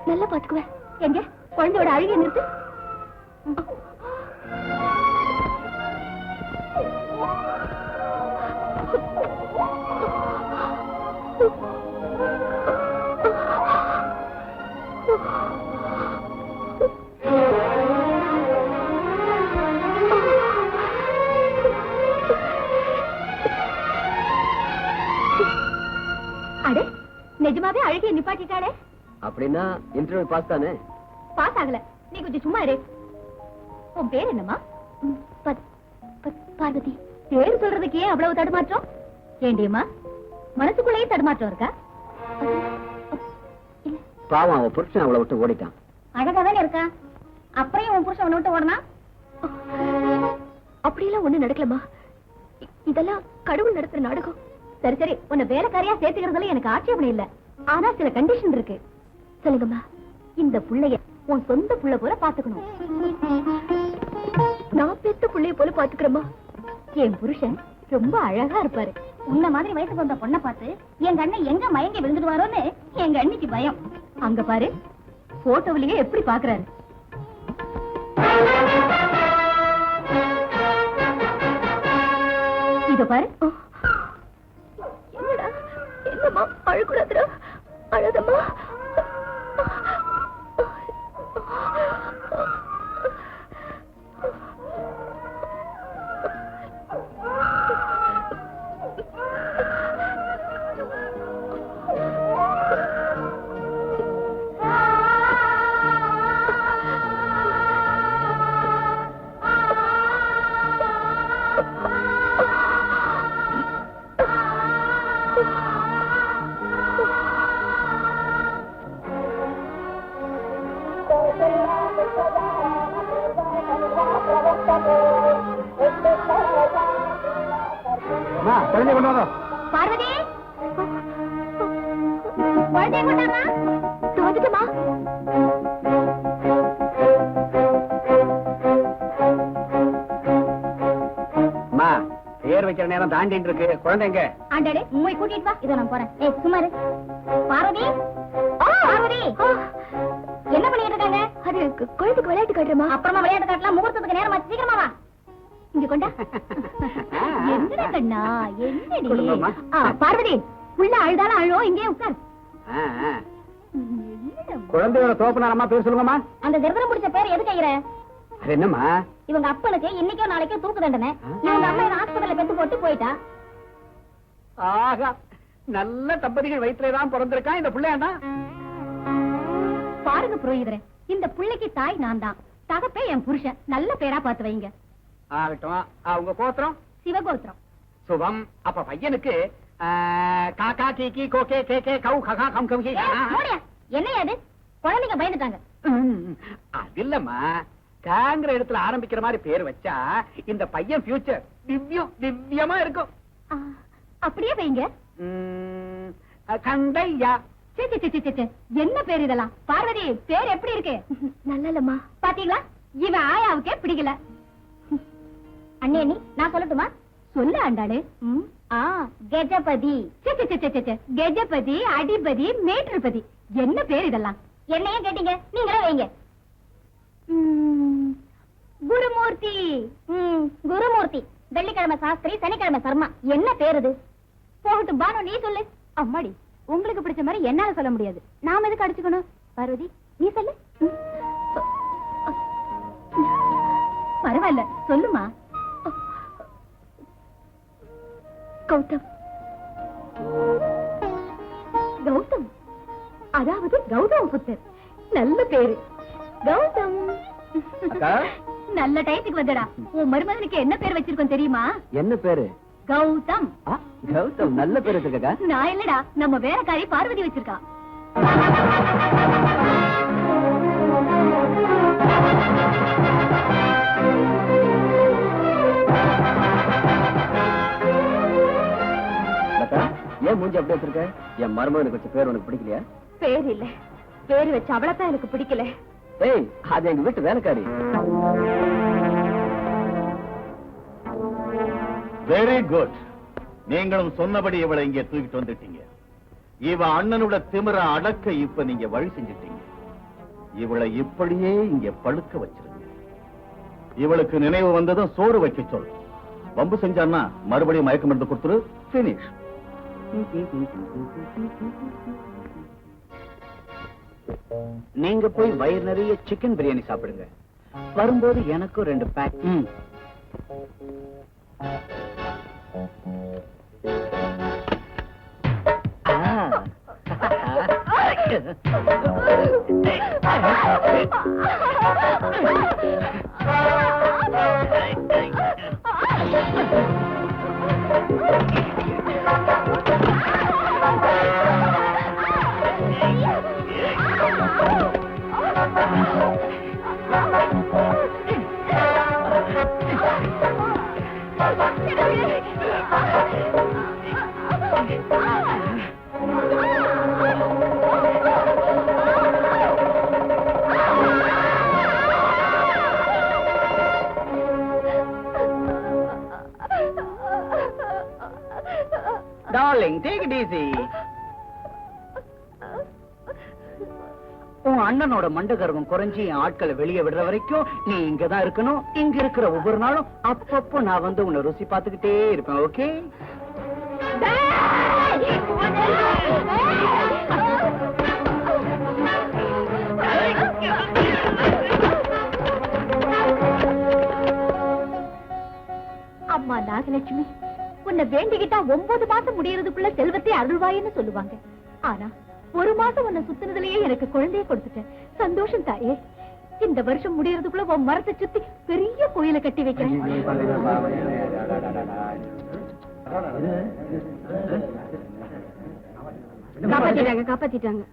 நல்லா பாத்துக்குவேன். எங்க குழந்தையோட அழுகை நிறுத்து. அடே, நிஜமாவே அழுகிய நிப்பாட்டிட்டாளே. அப்படின்னா இன்டர்வியூ பாஸ் தானே? பாஸ் ஆகல. நீ கொஞ்சம் சும்மா இரு. உன் பேர் என்னம்மா? பார்வதி. பேர் சொல்றதுக்கு ஏன் அவ்வளவு தடுமாற்றம்? ஏண்டியம்மா, மனசுக்குள்ளேயே தடுமாற்றம் இருக்கா? பாவம், அவன் புருஷன் அவளை விட்டு ஓடிட்டான். அழகாதானே இருக்கா, அப்புறம் உன் புருஷன் அவனை விட்டு ஓடனா? அப்படியெல்லாம் ஒண்ணு நடக்கலமா. இதெல்லாம் கடவுள் நடத்துற நாடகம். சரி சரி, உன்னை வேலைக்காரியா சேர்த்துக்கிறதுல எனக்கு ஆட்சேபணம் இல்ல. ஆனா சில கண்டிஷன் இருக்கு. சொல்லுங்கம்மா. இந்த புள்ளைய உன் சொந்த புள்ள போல பாத்துக்கணும். நான் பெத்த புள்ளைய போல பாத்துக்கிறேம்மா. என் புருஷன் ரொம்ப அழகா இருப்பாரு. உன்ன மாதிரி வயசுக்கு வந்த பொண்ணை பார்த்து எங்க அண்ணன் எங்க மயங்கி விழுந்துடுவாரோன்னு எங்க அண்ணிக்கு பயம். அங்க பாரு, போட்டோவிலேயே எப்படி பாக்குறாரு. இத பாரு. என்னடா, என்னம்மா அழக்கூடாதுடா, அழதம்மா. குழந்தை கொண்டு வரோம். பார்வதி, குழந்தைய கொண்டாமா? வந்துட்டமா. அம்மா, பேர் வைக்கிற நேரம் தாண்டிட்டு இருக்கு. குழந்தைங்க ஆண்டாடே, உண்மை கூட்டிட்டு வா. இத நான் போறேன். ஏய் சுமாரு. பார்வதி, பார்வதி, என்ன பண்ணிட்டு இருக்காங்க? அது குழந்தைக்கு விளையாட்டு காட்டுறமா. அப்புறமா விளையாட்டு காட்டலாம். முகூர்த்தத்துக்கு நேரம் ஆச்சு, சீக்கிரமா வா. இங்க கொண்டா. என்னடா கண்ணா, என்னடி? கொடுங்கம்மா. பார்வதி, புள்ள அழுதாலும் அழுவோம், இங்கே உட்கார். குழந்தையோட தோப்பனாரம்மா பேர் சொல்லுங்கம்மா. அந்த தரித்திரம் பிடிச்ச பேர் எது கையிற? அது என்னம்மா? இவங்க அப்பனுக்கு இன்னைக்கோ நாளைக்கோ தூக்கு தண்டனை. இவங்க அம்மா ஹாஸ்பிட்டல்ல பெத்து போட்டு போயிட்டா. ஆகா, நல்ல தம்பதிகள் வயிற்றுலதான் பிறந்திருக்கான் இந்த பிள்ளையாண்டா. பாருங்க புரோகிதரே, இந்த புள்ளைக்கு தாய் நான் தான், தகப்பே என் புருஷன். நல்ல பேரா பார்த்து வைங்க. ஆகட்டும். உங்க கோத்திரம்? சிவகோத்திரம். சுபம். அப்ப பையனுக்கு காக்கா கீக்கி கோகே கேகே கௌ ககா கம் கம் கி. என்னையா அது? குழந்தைங்க பயந்துட்டாங்க. அது இல்லம்மா, காங்கிற இடத்துல ஆரம்பிக்கிற மாதிரி பேர் வச்சா இந்த பையன் ஃபியூச்சர் திவ்யமா இருக்கும். அப்படியே வைங்க. கந்தையா. என்ன பேர் இதெல்லாம்? பார்வதி, பேர் எப்படி இருக்கு? நல்லலம்மா. பாத்தீங்களா, இவன் ஆயாவுக்கே பிடிக்கல. அண்ணே, நான் சொல்லட்டுமா? சொல்ல ஆண்டாளு. கஜபதி. கஜபதி, அடிபதி, மேற்றுபதி. என்ன பேர் இதெல்லாம்? என்னையே கேட்டீங்க, நீங்களே வைங்க. குருமூர்த்தி. குருமூர்த்தி. வெள்ளிக்கிழமை சாஸ்திரி, சனிக்கிழமை சர்மா. என்ன பேர் இது? போகட்டும் பானு, நீ சொல்லு. அம்மாடி, உங்களுக்கு பிடிச்ச மாதிரி என்னால சொல்ல முடியாது. நாம எதுக்கு அடிச்சுக்கணும்? பார்வதி, நீ சொல்லு. பரவாயில்ல, சொல்லுமா. கௌதம். கௌதம், அதாவது கௌதம புத்தர். நல்ல பேரு கௌதம். நல்ல டயத்துக்கு வந்தடா. உன் மருமகனுக்கு என்ன பேர் வச்சிருக்கோம் தெரியுமா? என்ன பேரு? கௌதம். கௌதம், நல்ல பேரு இருக்கா? நான் இல்லடா, நம்ம வேலைக்காரி பார்வதி வச்சிருக்கா. ஏன் மூஞ்சி அப்படியே வச்சிருக்க? என் மருமகனுக்கு வச்ச பேர் உனக்கு பிடிக்கலையா? பேர் இல்ல, பேர் வச்சு அவளத்தான் எனக்கு பிடிக்கல. ஏய், அது எங்க வீட்டு வேலைக்காரி. Very good. நீங்களும் சொன்னபடி இவளை இங்கே தூக்கிட்டு வந்துட்டீங்க. இவ அண்ணனோட திமிர அடக்க இப்ப நீங்க வழி செஞ்சிட்டீங்க. இவளை இப்படியே இங்க பழுக்க வச்சிருங்க. இவளுக்கு நினைவு வந்ததும் சோறு வைக்க சொல். வம்பு செஞ்சான்னா மறுபடியும் மயக்கம் மருந்து கொடுத்துரு. பினிஷ். நீங்க போய் வயிறு நிறைய சிக்கன் பிரியாணி சாப்பிடுங்க. வரும்போது எனக்கும் 2 back. Darling, take it easy. உன் அண்ணனோட மண்டகர்வம் குறைஞ்சி என் ஆட்களை வெளியே விடுற வரைக்கும் நீ இங்கதான் இருக்கணும். இங்க இருக்கிற ஒவ்வொரு நாளும் அப்பப்போ நான் வந்து உன்னை ருசி பார்த்துக்கிட்டே இருப்பேன். ஓகே? அம்மா நாகலட்சுமி, உன்னை வேண்டிக்கிட்டா 9 மாசம் முடியறதுக்குள்ள செல்வத்தை அருள்வாயின்னு சொல்லுவாங்க. ஆனா 1 மாசம் உன்னை சுத்தினதுலயே எனக்கு குழந்தைய கொடுத்துட்டேன். சந்தோஷம் தாயே. இந்த வருஷம் முடியறதுக்குள்ள உன் மரத்தை சுத்தி பெரிய கோயிலை கட்டி வைக்கிறேன். காப்பாத்திட்டாங்க.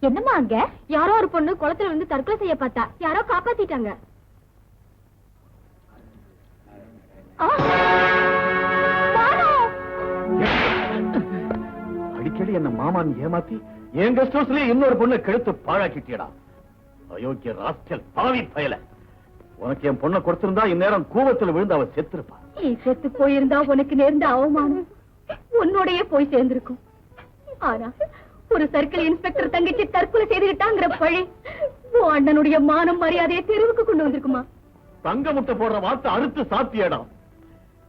என்னம்மா அங்க? யாரோ ஒரு பொண்ணு குளத்துல இருந்து தற்கொலை செய்ய பார்த்தா. யாரோ காப்பாத்திட்டாங்க. அடிக்கடி என்ன மாமான் ஏமாத்தி என் கெஸ்ட் ஹவுஸ்லயே இன்னொரு பொண்ணை கெடுத்து பாழாக்கிட்டியடா. அயோக்கிய ராஸ்கல், பாவி பயல. உனக்கு என் பொண்ணை கொடுத்திருந்தா இந்நேரம் கூவத்தில் விழுந்து அவ செத்துருப்பா. நீ செத்து போயிருந்தா உனக்கு நேர்ந்த அவமானம் உன்னோடைய போய் சேர்ந்திருக்கும். ஆனா ஒரு சர்க்கிள் இன்ஸ்பெக்டர் தங்கச்சி தற்கொலை செய்துகிட்டாங்கிற பழி உன் அண்ணனுடைய மானம் மரியாதையை தெருவுக்கு கொண்டு வந்திருக்குமா? தங்க முட்டை போடுற வார்த்தை அறுத்து சாத்தியடா.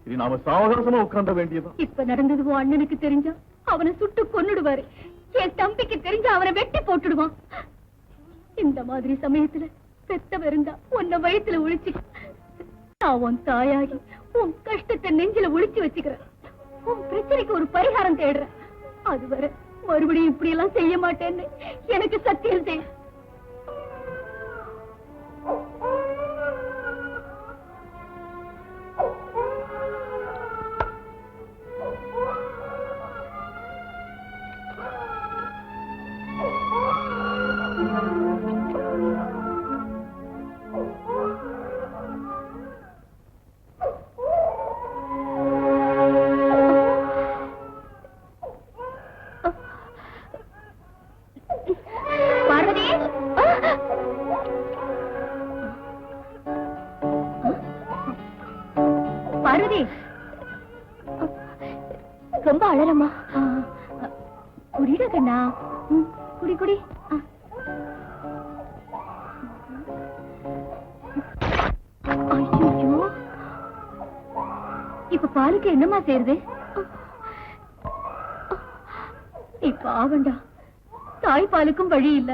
இது நாம சாவகாசமா உட்கார்ந்த வேண்டியதான். இப்ப நடந்தது உன் அண்ணனுக்கு தெரிஞ்சா அவனை சுட்டு கொன்னுடுவாரு. என் தம்பிக்கு தெரிஞ்சா அவனை வெட்டி போட்டுடுவான். இந்த மாதிரி சமயத்துல பெத்தவ இருந்தா உன்னை வயித்துல ஒழிச்சு நான் உன் தாயாகி உன் கஷ்டத்தை நெஞ்சில ஒழிச்சு வச்சுக்கிறேன். உன் பிரச்சனைக்கு ஒரு பரிகாரம் தேடுறேன். அதுவரை மறுபடியும் இப்படி எல்லாம் செய்ய மாட்டேன்னு எனக்கு சத்தியம் செய். ரொம்ப அழறமா. குடிடா கண்ணா. குடி குடி. ஐயோ, இப்ப பாலுக்கு என்னமா செய்யுது? இப்ப ஆவண்டா, தாய் பாலுக்கும் வழி இல்ல.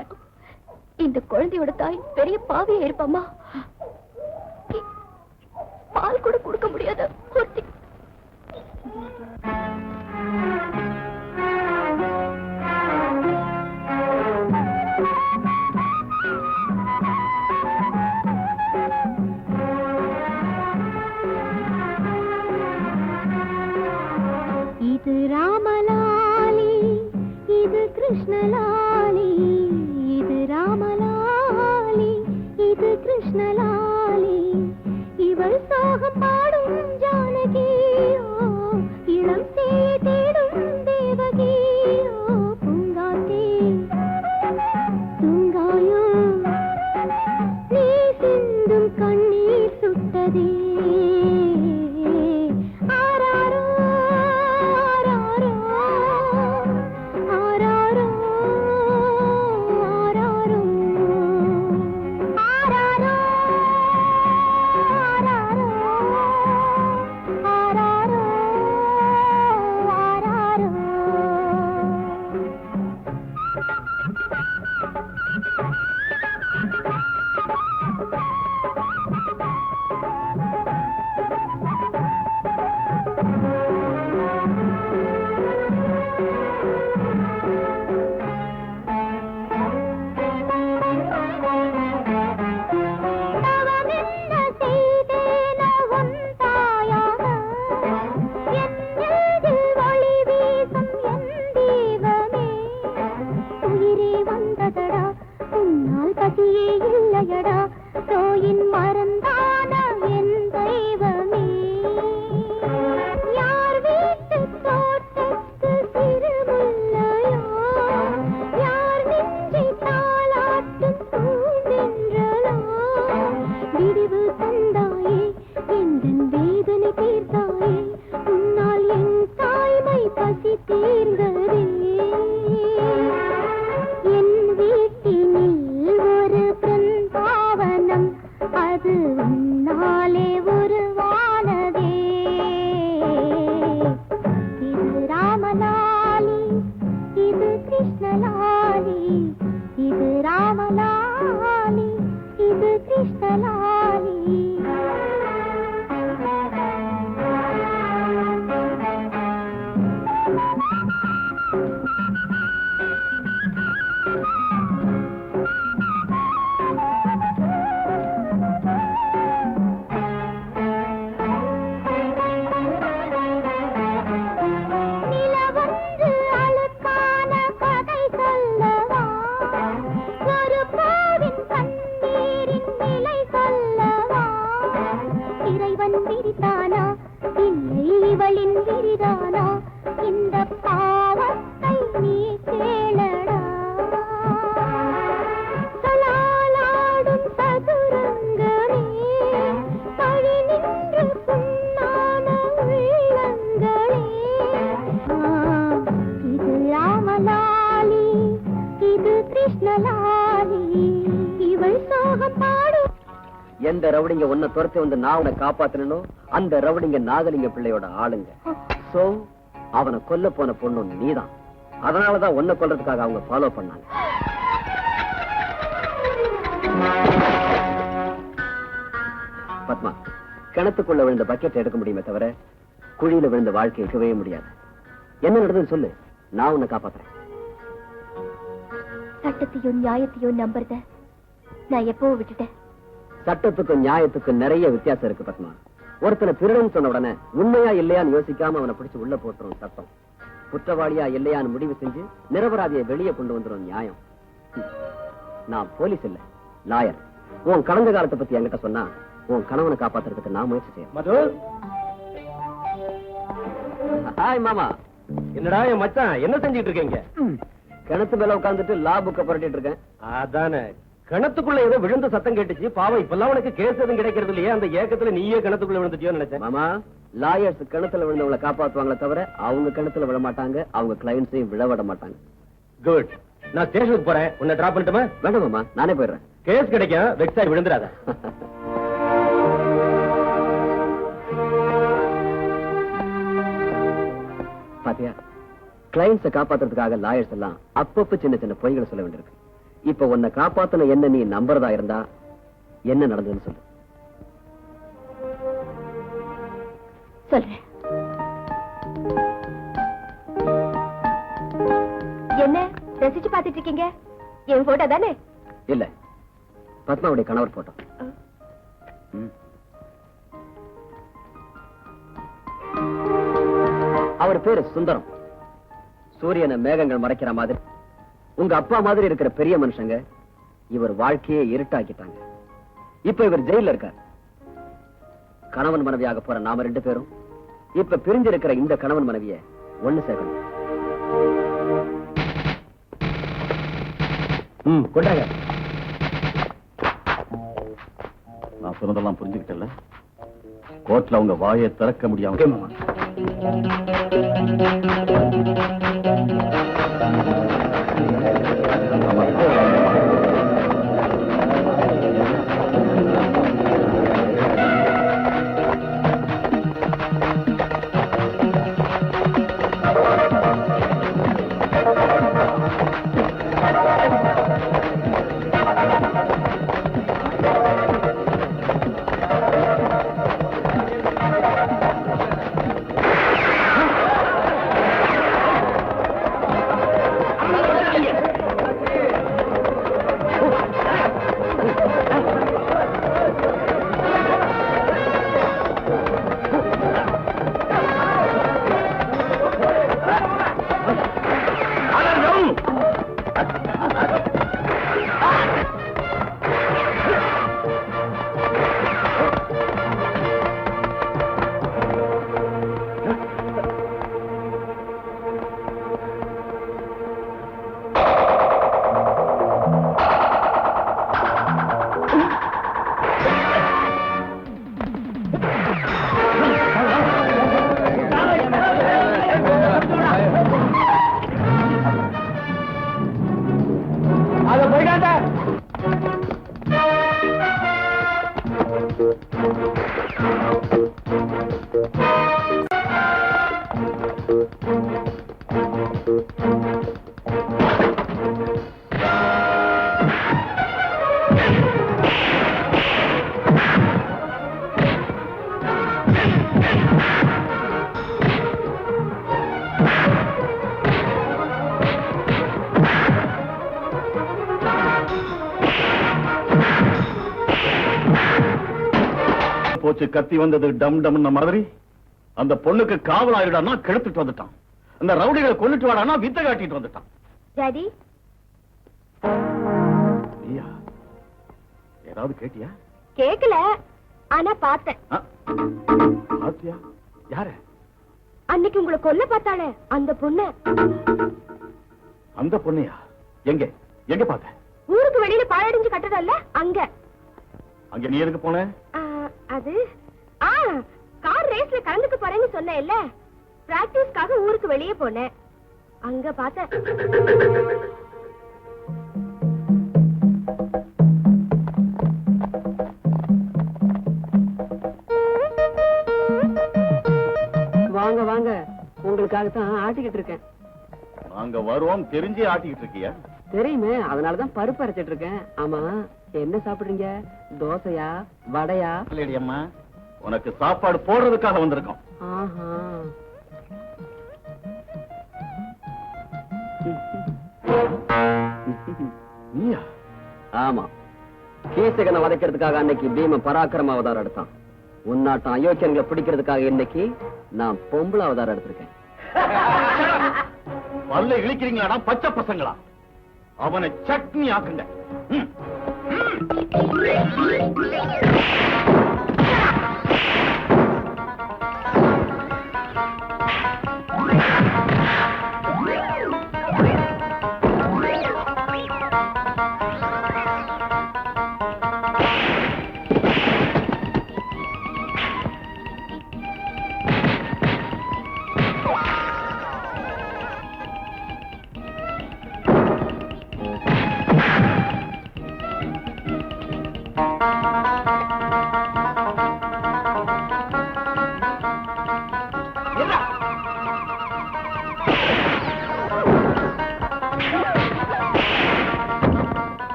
இந்த குழந்தையோட தாய் பெரிய பாவியா இருப்பாமா. பால் கூட கொடுக்க முடியாத ஒருத்தி. இது ராமலாலி, இது கிருஷ்ணலாலி, இது ராமலாலி, இது கிருஷ்ணலாலி. இவள் சோகம் பாடும் ஜானகியோ, இளம் சேயை தேடும் தேவகியோ. பூங்காத்தே தூங்காயோ, நீ சிந்தும் கண்ணீர் சுட்டதே. ஆராரோ ஆராரோ ஆராரோ ஆராரோ ஆராரோ ஆராரோ ஆராரோ. தவமென்ன செய்தேனோ உன் தாயாக, என் நெஞ்சில் ஒளி வீசும் என் தெய்வமே. உயிரே வந்ததடா, உன்னால் பசியே இல்லையடா, தோயின் மறந்தான என் தெய்வமே. யார் வீட்டு தோட்டத்து திருமுல்லையோ, யார் நெஞ்சை தாலாட்டும் பூந்தென்றலோ. விடிவு தந்தாயே, எந்தன் வேதனை தீர்த்தாயே, உன்னால் என் தாய்மை பசி தீர்ந்ததே. என் வீட்டினில் ஒரு பிருந்தாவனம், அது உன்னாலே உருவானதே. இது ராமலாலி, இது கிருஷ்ணலாலி, இது ராமலாலி, இது கிருஷ்ணலாலி. நிலவொன்று அழுக்கான கதை சொல்லவா, ஒரு பூவின் கண்ணீரின் நிலை சொல்லவா. இறைவன் விரித்தானா, இல்லை இவளின் விரிதானா, இந்த பாவத்தை நீ கேளடா. சலாலாடும் சதுரங்கமே, பழி நின்று புண்ணான உள்ளங்களே. இது ராமலாலி, இது கிருஷ்ணலாலி, இவள் சோகம் பாடும். எந்த ரவுடிங்க உன்னை துரத்தி வந்து நான் உன்னை காப்பாத்தணும், அந்த ரவுடிங்க நாகலிங்க பிள்ளையோட ஆளுங்க. சோ அவனை கொல்ல போன பொண்ணு நீதான். அதனாலதான் உன்னை கொல்றதுக்காக அவங்க ஃபாலோ பண்ணாங்க. பத்மா, கிணத்துக்குள்ள விழுந்த பக்கெட் எடுக்க முடியுமே தவிர குழியில விழுந்த வாழ்க்கை இருக்கவே முடியாது. என்ன நடந்ததுன்னு சொல்லு, நான் உன்னை காப்பாத்துறேன். சட்டத்தையும் நியாயத்தையும் நம்புறத நான் எப்போ விட்டுட்டேன். சட்டத்துக்கும் நியாயத்துக்கும் நிறைய வித்தியாசம் இருக்கு பத்மா. ஒருத்தனை திருடன் சொன்ன உடனே உண்மையா இல்லையான்னு யோசிக்காம அவனை பிடிச்சு உள்ள போட்டுரும் சட்டம். குற்றவாளியா இல்லையான்னு முடிவு செஞ்சு நிரபராதியை வெளியே கொண்டு வந்துடும் நியாயம். நான் போலீஸ் இல்ல, லாயர். உன் கடந்த காலத்தை பத்தி என்கிட்ட சொன்னா உன் கணவனை காப்பாத்துறதுக்கு நான் முயற்சி செய்யறேன். மது, ஹாய் மாமா. என்னடா என் மச்சான், என்ன செஞ்சிட்டு இருக்கீங்க? கிணத்து மேல உட்கார்ந்துட்டு லா புக்க புரட்டிட்டு இருக்கேன். அதானே, கிணத்துக்குள்ள ஏதோ விழுந்த சத்தம் கேட்டுச்சு. பாவம், இப்பெல்லாம் உனக்கு கேஸ் எதுவும் கிடைக்கிறது இல்லையா? அந்த ஏக்கத்துல நீயே கிணத்துக்குள்ள விழுந்துட்டியோன்னு நினைச்சேன். மாமா, லாயர்ஸ் கிணத்துல விழுந்தவங்களை காப்பாத்துவாங்களே தவிர அவங்க கிணத்துல விழ மாட்டாங்க, அவங்க கிளைண்ட்ஸையும் விழ விட மாட்டாங்க. குட். நான் ஸ்டேஷனுக்கு போறேன், உன்னை டிராப் பண்ணட்டுமா? வேண்டாமாமா, நானே போயிடுறேன். கேஸ் கிடைக்கும், வெக்ஸாய் விழுந்துடாத. பாத்தியா, கிளைண்ட்ஸை காப்பாத்துறதுக்காக லாயர்ஸ் எல்லாம் அப்பப்ப சின்ன சின்ன பொய்களை சொல்ல வேண்டியிருக்கு. இப்ப உன்னை காப்பாத்தின என்ன நீ நம்புறதா இருந்தா என்ன நடந்ததுன்னு சொல்லு. சொல்றேன். என்ன ரசிச்சு பாத்துட்டு இருக்கீங்க? என் போட்டோ தானே? இல்ல, பத்மாவுடைய கணவர் போட்டோ. அவர் பேரு சுந்தரம். சூரியனை மேகங்கள் மறைக்கிற மாதிரி உங்க அப்பா மாதிரி இருக்கிற பெரிய மனுஷங்க இவர் வாழ்க்கையை இருட்டாக்கிட்டாங்க. இப்ப இவர் ஜெயில இருக்கார். கணவன் மனைவியாக போற நாம 2 பேரும் இப்ப பிரிஞ்சிருக்கிற இந்த கணவன் மனைவிய ஒண்ணு சேர்க்கணும். கொண்டாங்க. நான் சொன்னதெல்லாம் புரிஞ்சுக்கிட்டல. கோர்ட்ல அவங்க வாயை திறக்க முடியாம போச்சு. கத்தி வந்தது டம் டம் மாதிரி. அந்த பொண்ணுக்கு காவலாயிடானா கெடுத்துட்டு வந்துட்டான். அந்த ரவுடிகளை கொல்லிட்டு வாடானா வித்த காட்டிட்டு வந்துட்டான். டாடி, நீயா ஏதாவது கேட்டியா? கேக்கல, ஆனா பார்த்தேன். பாத்தியா? யாரு? அன்னைக்கு உங்களை கொல்ல பார்த்தாளே அந்த பொண்ணு. அந்த பொண்ணையா? எங்க எங்க பார்த்த? ஊருக்கு வெளியில பாழடைஞ்சு கட்டதல்ல அங்க. அங்க நீ எதுக்கு போன? அது கார் ரேஸ்ல கலந்துக்க போறேன்னு சொன்னேன்ல, பிராக்டிஸ்க்காக ஊருக்கு வெளியே போனேன். அங்க பார்த்தேன். வாங்க வாங்க, உங்களுக்காகத்தான் ஆட்டிக்கிட்டு இருக்கேன். நாங்க வருவோம் தெரிஞ்சே ஆட்டிக்கிட்டு இருக்கியா? தெரியுமே, அதனாலதான் பருப்பு அரைச்சிட்டு இருக்கேன். ஆமா, என்ன சாப்பிடுறீங்க? தோசையா வடையா? இல்லடி அம்மா, உனக்கு சாப்பாடு போடுறதுக்காக வந்திருக்கோம். ஆஹா. நீயா? ஆமா, கீசகனை வதைக்கிறதுக்காக அன்னைக்கு பீம பராக்கிரம அவதாரம் எடுத்தான். உன்னாட்டம் அயோக்கியங்களை பிடிக்கிறதுக்காக இன்னைக்கு நான் பொம்பளை அவதாரம் எடுத்திருக்கேன். பல்ல இழிக்கிறீங்களாடா பச்சை பசங்களா? அவனை சட்னி ஆக்குங்க.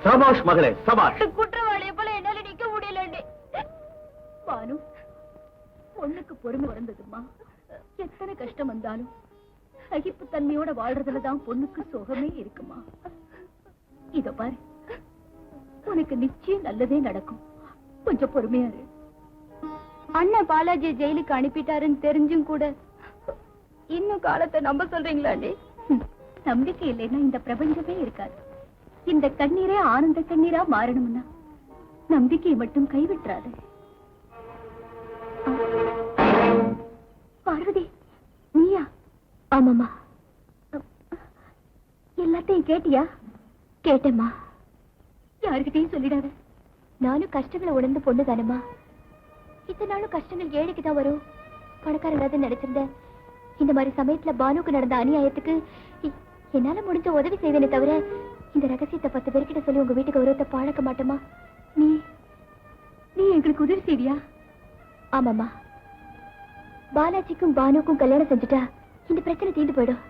சபாஷ் மகளே, சபாஷ். குற்றவாளியை போல என்னால நிக்க முடியலண்டி. பானு, பொண்ணுக்கு பொறுமை வந்ததுமா. எத்தனை கஷ்டம் வந்தாலும் சகிப்பு தன்மையோட வாழ்றதுலதான் பொண்ணுக்கு சுகமே இருக்குமா. இத பாரு, உனக்கு நிச்சயம் நல்லதே நடக்கும். கொஞ்சம் பொறுமையா இரு. அண்ணன் பாலாஜி ஜெயிலுக்கு அனுப்பிட்டாருன்னு தெரிஞ்சும் கூட இன்னும் காலத்தை நம்ப சொல்றீங்களாண்டி? நம்பிக்கை இல்லைன்னா இந்த பிரபஞ்சமே இருக்காது. இந்த கண்ணீரே ஆனந்த கண்ணீரா மாறணும்னா நம்பிக்கையை மட்டும் கைவிட்டுறாது. பார்வதி, நீயா? ஆமாமா. எல்லாத்தையும் கேட்டியா? கேட்டேம்மா. யாருக்கிட்டையும் சொல்லிடாத. நானும் கஷ்டங்களை உணர்ந்து பொண்ணு தானம்மா. இத்தனை நாளும் கஷ்டங்கள் ஏழைக்கு தான் வரும், பணக்காரன் நினைச்சிருந்தேன். இந்த மாதிரி சமயத்துல பானுக்கு நடந்த அநியாயத்துக்கு என்னால முடிஞ்ச உதவி செய்வேனே தவிர இந்த ரகசியத்தை 10 பேர்கிட்ட சொல்லி உங்க வீட்டுக்கு கௌரவத்தை பழக்க மாட்டோமா? நீ எங்களுக்கு உதவி செய்வியா? ஆமாமா. பாலாஜிக்கும் பானுக்கும் கல்யாணம் செஞ்சுட்டா இந்த பிரச்சனை தீர்ந்து போயிடும்.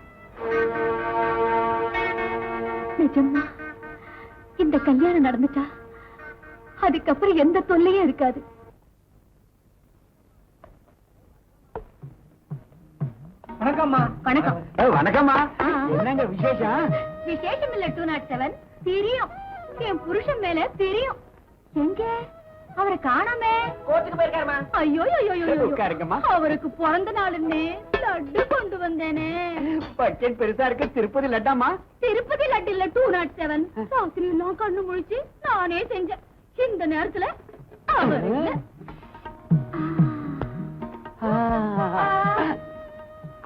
நிஜமா இந்த கல்யாணம் நடந்துட்டா அதுக்கப்புறம் எந்த தொல்லையும் இருக்காது. வணக்கம்மா. வணக்கம். வணக்கம்மா. என்னங்க விசேஷம்? விசேஷம் இல்ல 207. தெரியும், என் புருஷன் மேல தெரியும். எங்க அவரை காணாமே? கோர்ட்டுக்கு போயிருக்காருமா. ஐயோ உட்காருங்கம்மா. அவருக்கு பிறந்த நாளுன்னு லட்டு கொண்டு வந்தேனே. பட்ஜெட் பெருசா இருக்கு. திருப்பதி லட்டாமா? திருப்பதி லட்டு இல்ல 207. ராத்திரி எல்லாம் கண்ணு முழிச்சு நானே செஞ்சேன். இந்த நேரத்துல அவர் இல்ல.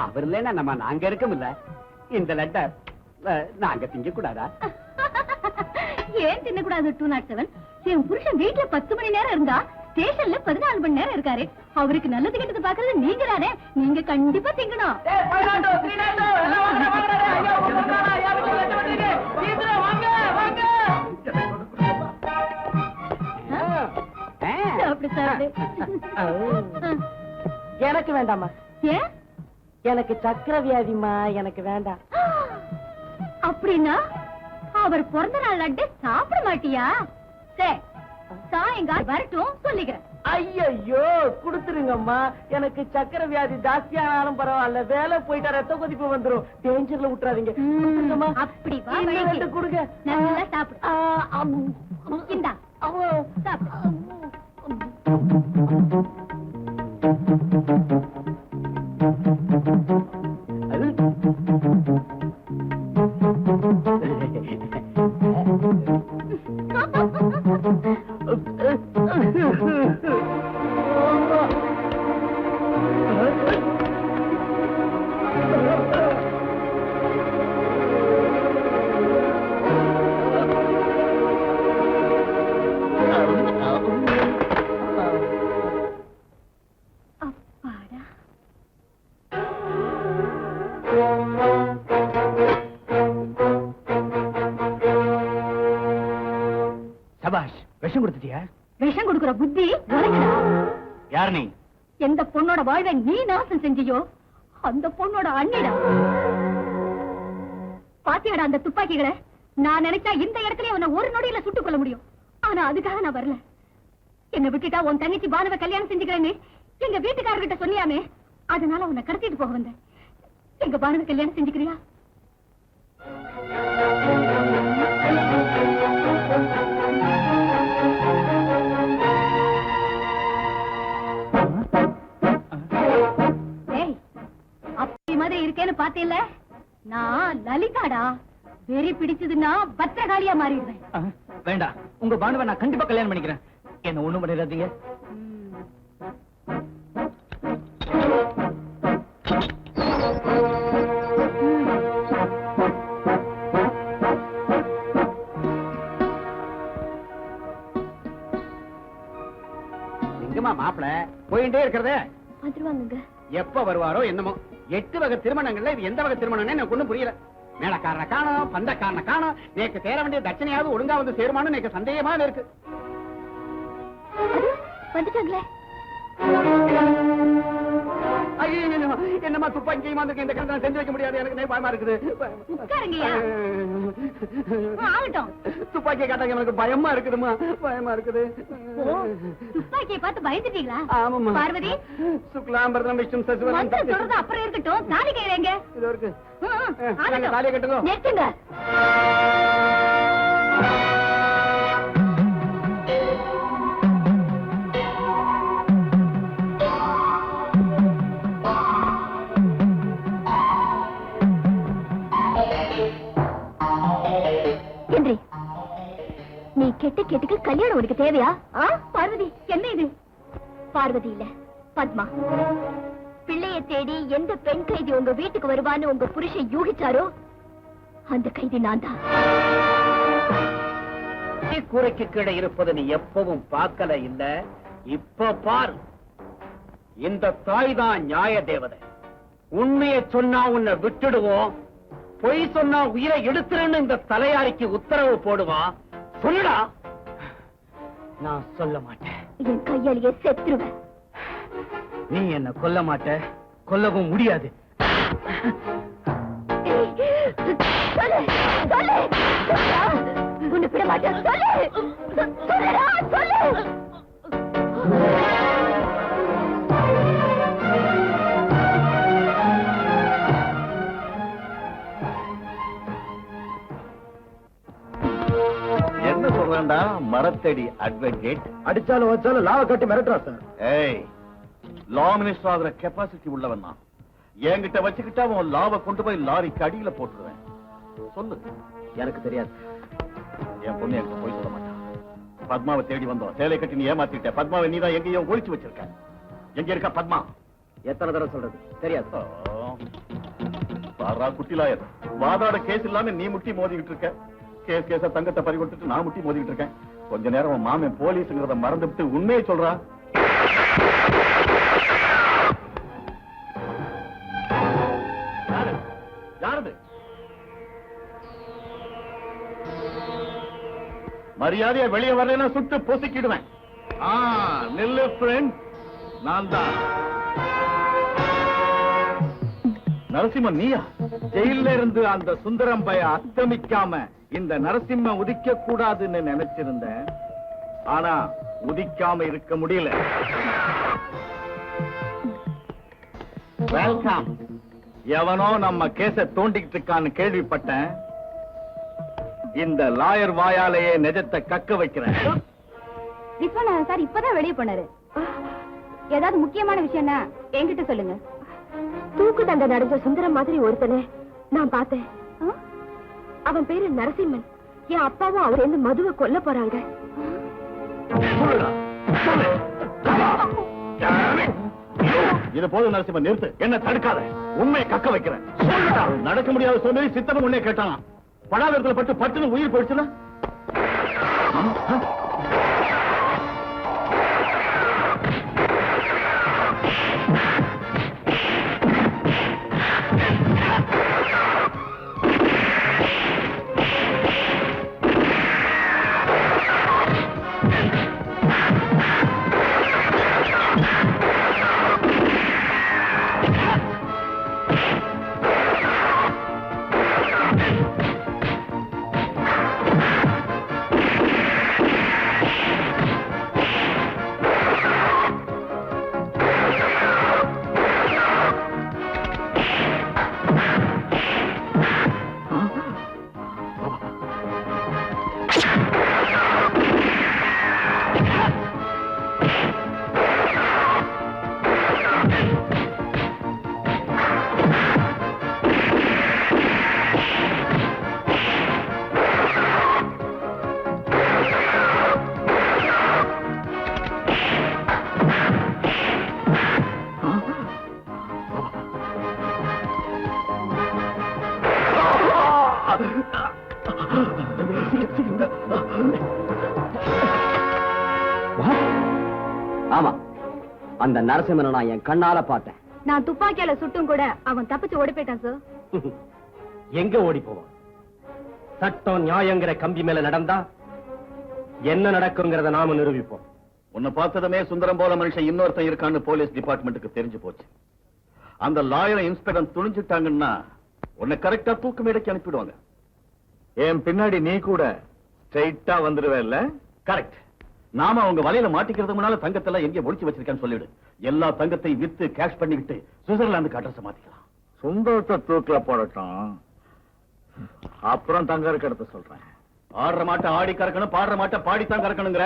அவர் இல்லைன்னா நம்ம நாங்க இருக்கோம்ல. இந்த லெட்டர் நாங்க திங்க கூடாதா? ஏன் தின்னக்கூடாது 207? என் புருஷன் வீட்டுல 10 மணி நேரம் இருந்தா ஸ்டேஷன்ல 14 மணி நேரம் இருக்காரு. அவருக்கு நல்லது கெட்டது பாக்குறது நீங்க தானே. நீங்க கண்டிப்பா திங்கணும். அப்படி சாப்பிடு. எனக்கு வேண்டாமா. ஏன்? எனக்கு சக்கர வியாதிமா, எனக்கு வேண்டாம். அப்படின்னா அவர் பிறந்த நாள் லட்டு சாப்பிட மாட்டியா? சரி, சாயங்காலம் வரட்டும் சொல்லிக்கிறேன். ஐயோ குடுத்துருங்கம்மா. எனக்கு சக்கர வியாதி ஜாஸ்தியானாலும் பரவாயில்ல, வேலை போயிட்டா ரத்த கொதிப்பு வந்துரும். டேஞ்சர்ல விட்டுறாதீங்க. கொடுத்துருங்கம்மா. அப்படி வா, இன்னும் வழிக்கு. ரெண்டு கொடுங்க. நல்லா சாப்பிடு. இந்தா சாப்பிடு. அப்பாடா. சபாஷ். விஷம் கொடுத்துட்டியா? விஷம் கொடுக்கிற புத்தி உனக்குடா. யார் நீ? எந்த பொண்ணோட வாழ்வை நீ நாசம் செஞ்சியோ அந்த பொண்ணோட அண்ணிடா. பாத்தியாடா அந்த துப்பாக்கிகளை? நான் நினைச்சா இந்த இடத்துல உன்னை ஒரு நொடியில சுட்டுக் கொள்ள முடியும். ஆனா அதுக்காக நான் வரல. என்னை விட்டுட்டா உன் தங்கச்சி பானுவை கல்யாணம் செஞ்சுக்கிறேன்னு எங்க வீட்டுக்காரர்கிட்ட சொன்னியாமே, அதனால உன்னை கடத்திட்டு போக வந்தேன். எங்க பானுவை கல்யாணம் செஞ்சுக்கிறியா? அப்படி மாதிரி இருக்கேன்னு பாத்தீல்ல, நான் லலிதாடா. வெறி பிடிச்சதுன்னா பத்திரகாளியா மாறிடுவேன். வேண்டாம், உங்க பானுவை நான் கண்டிப்பா கல்யாணம் பண்ணிக்கிறேன். என்ன ஒண்ணும் பண்ணிடாதீங்க. எங்கம்மா மாப்பிள போயிட்டே இருக்கிறதே? வந்துருவாங்க. எப்ப வருவாரோ என்னமோ. 8 வகை திருமணங்கள்ல இது எந்த வகை திருமணம்னு எனக்கு ஒண்ணும் புரியல. மேலக்காரனை காணோம், பந்தக்காரனை காணோம். நேக்கு சேர வேண்டிய தட்சணையாவது ஒழுங்கா வந்து சேருமான்னு எனக்கு சந்தேகமா இருக்கு. வந்துட்டாங்களே. என்னமா துப்பாக்கியும் வந்து இந்த கணக்கு செஞ்சு வைக்க முடியாது. எனக்கு பயமா இருக்குது. உட்காருங்கய்யா. ஆகட்டும். துப்பாக்கியை காட்டாங்க எனக்கு பயமா இருக்குதுமா, பயமா இருக்குது. துப்பாக்கியை பார்த்து பயந்துட்டீங்களா? ஆமாமா. பார்வதி, சுக்லாம்பரதம் விஷ்ணு சசிவரம் மந்திரம் சொல்றது அப்புறம் இருக்கட்டும். தாலி கையிலேங்க. இது இருக்கு. ஆகட்டும். தாலியை கட்டுங்க. நிறுத்துங்க. நீ கெட்ட கேட்டுக்கு கல்யாணம் உனக்கு தேவையா? பார்வதி, என்ன இது? பார்வதி இல்ல, பத்மா. பிள்ளைய தேடி எந்த பெண் கைதி உங்க வீட்டுக்கு வருவான்னு உங்க புருஷன் யூகிச்சாரோ அந்த கைதி நான் தான். கூரைக்கு கீழே இருப்பது நீ எப்பவும் பார்க்கல இல்ல? இப்ப பார். இந்த தாய் தான் நியாய தேவதை. உண்மையை சொன்னா உன்னை விட்டுடுவோம், பொய் சொன்னா உயிரை எடுத்துருன்னு இந்த தலையாரிக்கு உத்தரவு போடுவான். சொல்லுடா. நான் சொல்ல மாட்டேன். என் கையாலேயே செத்துருவேன். நீ என்ன கொல்ல மாட்ட, கொல்லவும் முடியாது. உன்னை விட மாட்டேன். சொல்லு. என்ன சொல்றேன்டா மரத்தடி அட்வொகேட்? அடிச்சாலும் வச்சாலும் லாவ கட்டி மிரட்டுறா சார். ஏய், லா மினிஸ்டர் ஆகிற கெப்பாசிட்டி உள்ளவன் நான். என்கிட்ட வச்சுக்கிட்டா அவன் லாவை கொண்டு போய் லாரிக்கு அடியில போட்டுருவேன். சொல்லு. எனக்கு தெரியாது. என் பொண்ணு என்கிட்ட போய் சொல்ல மாட்டான். பத்மாவை தேடி வந்தோம், சேலை கட்டி நீ ஏமாத்திட்ட. பத்மாவை நீ தான் எங்கேயோ ஒழிச்சு வச்சிருக்க. எங்க இருக்கா பத்மா? எத்தனை தடவை சொல்றது? தெரியாது. பாரா குட்டிலாயர், வாதாட கேஸ் இல்லாம நீ முட்டி மோதிக்கிட்டு இருக்க. கேஸ தங்கத்தை பறி கொடுத்துட்டு நான் முட்டி மோதிக்கிட்டு இருக்கேன். கொஞ்ச நேரம் மாமன் போலீஸ்ங்கிறத மறந்துவிட்டு உண்மையை சொல்றா. யாரது? மரியாதையா வெளியே வரலன்னா சுட்டு பொசுக்கிடுவேன். நெல்லு ஃப்ரெண்ட், நான் தான் நரசிம்மன். நீயா? ஜெயில இருந்து அந்த சுந்தரம் பய அஸ்தமிக்காம இந்த நரசிம்ம உதிக்க கூடாதுன்னு நினைச்சிருந்தேன். ஆனா உதிக்காம இருக்க முடியல. வெல்கம். எவனோ நம்ம கேஸ தோண்டிக்கிட்டு இருக்கான்னு கேள்விப்பட்டேன். இந்த லாயர் வாயாலேயே நிஜத்தை கக்க வைக்கிறேன். விஸ்வநாதன் சார் இப்பதான் வெளியே போனாரு. ஏதாவது முக்கியமான விஷயம்னா என்கிட்ட சொல்லுங்க. தூக்கு தண்டனை அடைஞ்ச சுந்தரம் மாதிரி ஒருத்தனை நான் பார்த்தேன். அவன் பேரு நரசிம்மன். என் அப்பாவும் அவர் சேர்ந்து மதுவை கொல்ல போறாங்க. இது போதும் நரசிம்மன், நிறுத்து. என்ன தடுக்காத. உண்மையை கக்க வைக்கிறேன். நடக்க முடியாத சோதனை சித்தமும் உன்னை கேட்டான். படாதத்துல பட்டு பட்டுன்னு உயிர் போயிடுச்சுன்னா ஆமா, அந்த நரசிம்மனை நான் என் கண்ணால பார்த்தேன். நான் துப்பாக்கியால சுட்டும் கூட அவன் தப்பிச்சு ஓடி போயிட்டான் சார். எங்க ஓடி போவான்? சட்டம் நியாயங்கிற கம்பி மேல நடந்தா என்ன நடக்குங்கிறத நாம நிரூபிப்போம். உன்னை பார்த்ததுமே சுந்தரம் போல மனுஷன் இன்னொருத்தன் இருக்கான்னு போலீஸ் டிபார்ட்மெண்ட்டுக்கு தெரிஞ்சு போச்சு. அந்த லாயரை இன்ஸ்பெக்டர் துணிஞ்சிட்டாங்கன்னா உன்னை கரெக்டா தூக்கு மேடைக்கு அனுப்பிடுவாங்க. என் பின்னாடி நீ கூட ஸ்ட்ரைட்டா வந்துருவேல்ல? கரெக்ட். நாம அவங்க வலையில மாட்டிக்கிறதுக்கு முன்னால தங்கத்தெல்லாம் எங்க முடிச்சு வச்சிருக்கான்னு சொல்லிடு. எல்லா தங்கத்தையும் வித்து கேஷ் பண்ணிக்கிட்டு சுவிட்சர்லாந்துக்கு அட்ரஸ் மாத்திக்கலாம். சுந்தரத்தை தூக்கில போடட்டும், அப்புறம் தங்க இருக்க இடத்த சொல்றேன். ஆடுற மாட்ட ஆடி கறக்கணும், பாடுற மாட்ட பாடித்தான் கறக்கணுங்கிற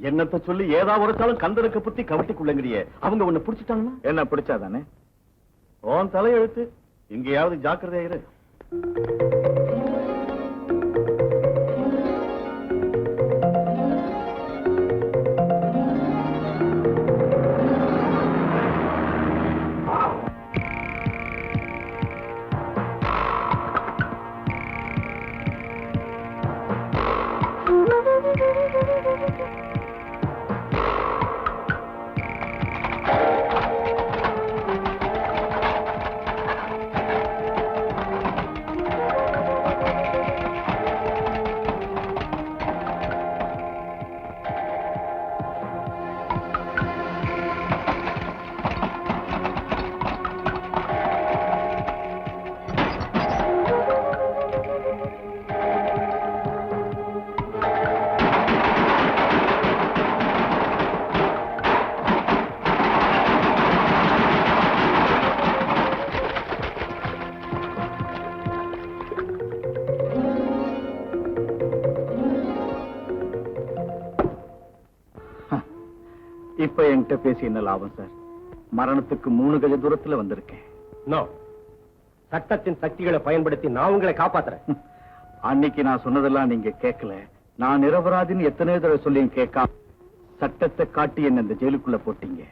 என்னத்த சொல்லி ஏதா ஒருத்தாலும் கந்தருக்கு புத்தி கவட்டிக்குள்ளங்கிறியே. அவங்க உன்னை பிடிச்சிட்டாங்கன்னா என்ன பிடிச்சாதானே உன் தலையெழுத்து. இங்கேயாவது ஜாக்கிரதையா இரு. இப்ப என்கிட்ட பேசி என்ன லாபம் சார்? மரணத்துக்கு 3 கஜ தூரத்துல வந்திருக்கேன். நோ, சட்டத்தின் சக்திகளை பயன்படுத்தி நான் உங்களை காப்பாத்துறேன். அன்னைக்கு நான் சொன்னதெல்லாம் நீங்க கேட்கல. நான் நிரபராதின்னு எத்தனை தடவை சொல்லி கேட்காம சட்டத்தை காட்டி என்ன இந்த ஜெயிலுக்குள்ள போட்டீங்க.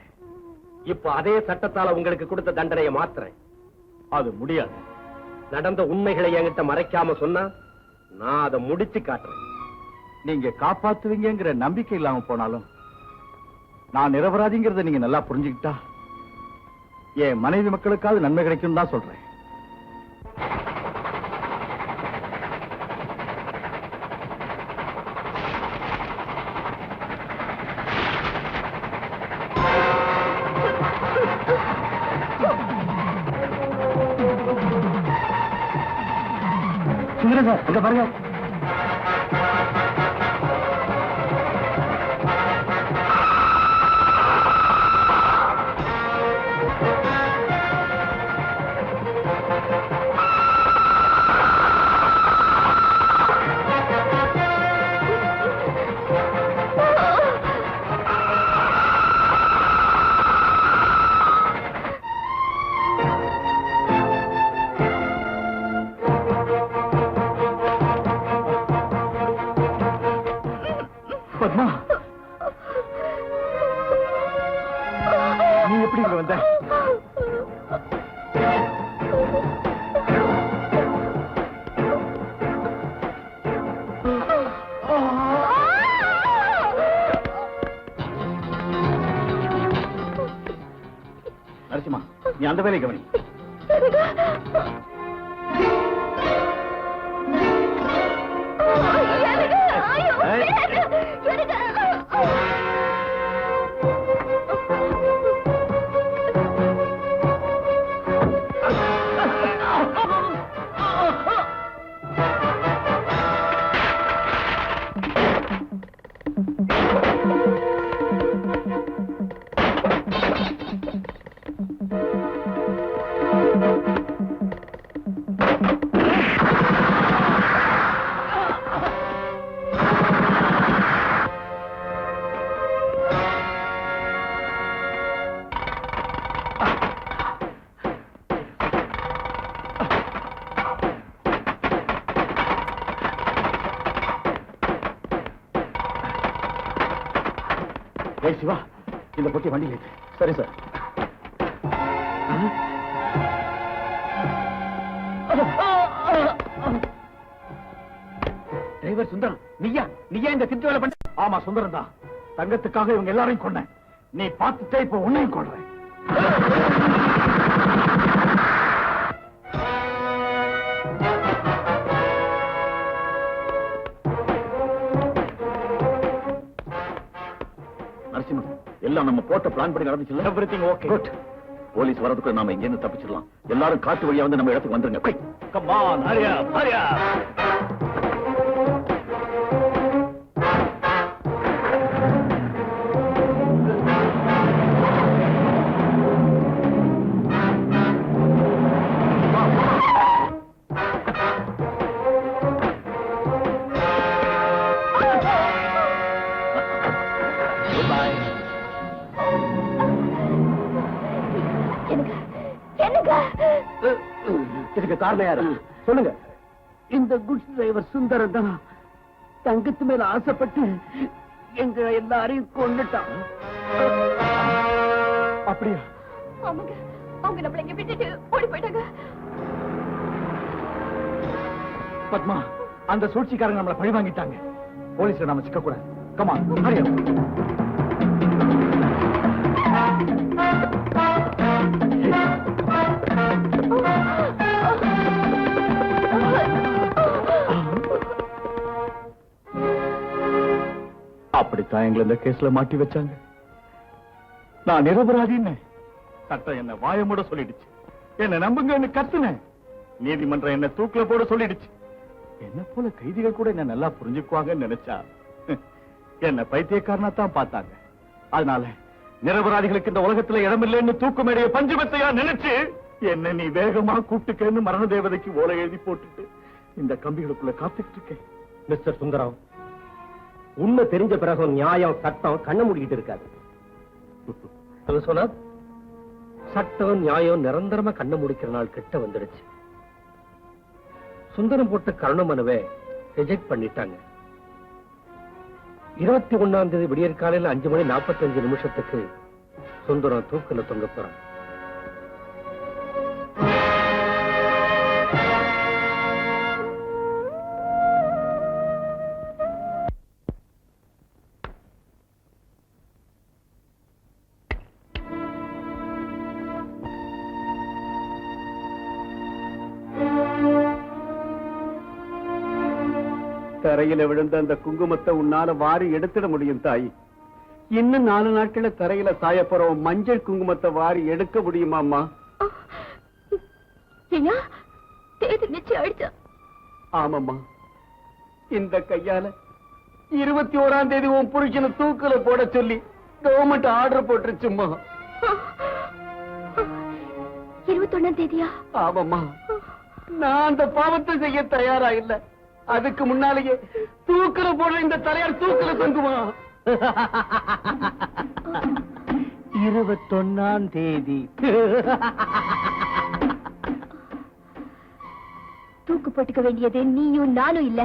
இப்ப அதே சட்டத்தால உங்களுக்கு கொடுத்த தண்டனையை மாத்துறேன். அது முடியாது. நடந்த உண்மைகளை என்கிட்ட மறைக்காம சொன்னா நான் அதை முடிச்சு காட்டுறேன். நீங்க காப்பாத்துவீங்கிற நம்பிக்கை இல்லாம போனாலும் நான் நிரபராதிங்கிறத நீங்க நல்லா புரிஞ்சுக்கிட்டா என் மனைவி மக்களுக்காவது நன்மை கிடைக்கும் தான் சொல்றேன். சுந்தரம் சார், அங்க பாருங்க. பத்மா, நீ எப்படி இங்க வந்த? நரசிம்மா, நீ அந்த வேலை கவனி. சிவா, இந்த பொட்டி வண்டியில் ஏத்து. சரி சார். டிரைவர் சுந்தரம், நீயா இந்த திட்டு வேலை பண்ண? ஆமா, சுந்தரம் தான். தங்கத்துக்காக இவங்க எல்லாரையும் கொன்னேன். நீ பார்த்துட்டே இப்ப உன்னையும் கொள்றேன். நரசிம்மன், எல்லாம் நம்ம போட்ட பிளான் படி நடந்துச்சு. Everything okay. குட். போலீஸ் வரதுக்கு நாம இங்க இருந்து தப்பிச்சிடலாம். எல்லாரும் காட்டு வழியா வந்து நம்ம இடத்துக்கு வந்துருங்க. கம் ஆன், ஹரி அப், ஹரி அப். இதுக்கு காரணம் யாரு சொல்லுங்க. இந்த குட்ஸ் டிரைவர் சுந்தரம் தான் தங்கத்து மேல ஆசைப்பட்டு எங்க எல்லாரையும் கொண்டுட்டான். அப்படியா? ஆமாங்க, அவங்க நம்மள இங்க விட்டுட்டு ஓடி போயிட்டாங்க. பத்மா, அந்த சூழ்ச்சிக்காரங்க நம்மளை பழி வாங்கிட்டாங்க. போலீஸ்ல நாம சிக்க கூடாது. கம் ஆன், ஹரி அப். அப்படித்தான் எங்களை இந்த கேஸ்ல மாட்டி வச்சாங்க. நான் நிரபராதின்னு சட்டம் என்ன வாய மூட சொல்லிடுச்சு. என்ன நம்புங்கன்னு கத்துனேன். நீதிமன்றம் என்ன தூக்கில போட சொல்லிடுச்சு. என்ன போல கைதிகள் கூட என்ன நல்லா புரிஞ்சுக்குவாங்கன்னு நினைச்சா என்ன பைத்தியக்காரனா தான் பார்த்தாங்க. அதனால நிரபராதிகளுக்கு இந்த உலகத்துல இடமில்லைன்னு தூக்கு மேடைய பஞ்சமத்தையா நினைச்சு என்ன நீ வேகமா கூட்டுக்கன்னு மரண தேவதைக்கு ஓலை எழுதி போட்டுட்டு இந்த கம்பிகளுக்குள்ள காத்துக்கிட்டு இருக்கேன். மிஸ்டர் சுந்தரம், உண்மை தெரிஞ்ச பிறகு நியாயம் சட்டம் கண்ண மூடிக்கிட்டு இருக்காது. சொன்ன சட்டம் நியாயம் நிரந்தரமா கண்ண முடிக்கிற நாள் கிட்ட வந்துடுச்சு. சுந்தரம் போட்ட கருண மனுவை ரிஜெக்ட் பண்ணிட்டாங்க. 21ஆம் தேதி விடியற் காலையில் 5:45 சுந்தரம் தூக்குல தொங்க போறான். தரையில விழுந்த அந்த குங்குமத்தை உன்னால வாரி எடுத்துட முடியும் தாய். இன்னும் 4 நாட்கள தரையில சாய போறோம் மஞ்சள் குங்குமத்தை வாரி எடுக்க முடியுமாமா? ஆமாம்மா, இந்த கையால 21ஆம் தேதி உன் புருஷனை தூக்குல போட சொல்லி கவர்மெண்ட் ஆர்டர் போட்டுருச்சுமா. 21ஆம் தேதியா? ஆமாம்மா, நான் அந்த பாவத்தை செய்ய தயாரா இல்ல. அதுக்கு முன்னாலேயே தூக்குல போடுற இந்த தலையார் தூக்குல தொங்குமா? 21ஆம் தேதி. தூக்கு போட்டுக்க வேண்டியது நீயும் நானும் இல்ல,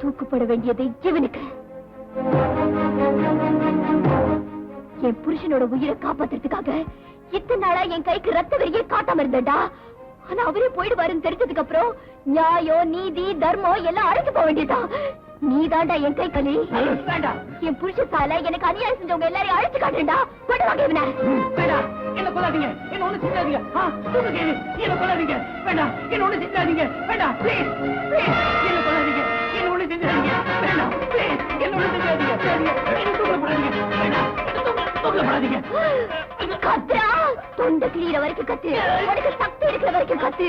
தூக்குப்பட வேண்டியது இவனுக்கு. என் புருஷனோட உயிரை காப்பாத்துறதுக்காக இத்தனை நாளா என் கைக்கு ரத்த வெறியே காட்டாம இருந்தேன்டா. ஆனா அவரே போயிடுவாருன்னு தெரிஞ்சதுக்கு அப்புறம் நியாயம் நீதி தர்மம் எல்லாம் அழைக்க போக வேண்டியதான். நீதாண்டா என் கை களி. என் புருஷ சால எனக்கு அநியாயம் செஞ்சவங்க எல்லாரையும் அழைச்சு காட்டுறா. போட்டு வாங்க இவனை. என்ன கொல்லாதீங்க, என்ன ஒண்ணு செஞ்சாதீங்க. என்ன கொல்லாதீங்க, வேண்டாம். என்ன ஒண்ணு செஞ்சாதீங்க, வேண்டாம். ப்ளீஸ் ப்ளீஸ், என்ன கொல்லாதீங்க, என்ன ஒண்ணு செஞ்சாதீங்க, வேண்டாம். ப்ளீஸ், என்ன ஒண்ணு செஞ்சாதீங்க, என்ன தூக்கல போடாதீங்க, வேண்டாம். தூக்கல போடாதீங்க. கத்துறா, தொண்டை கிளியிற வரைக்கும் கத்து, உனக்கு சக்தி இருக்கிற வரைக்கும் கத்து.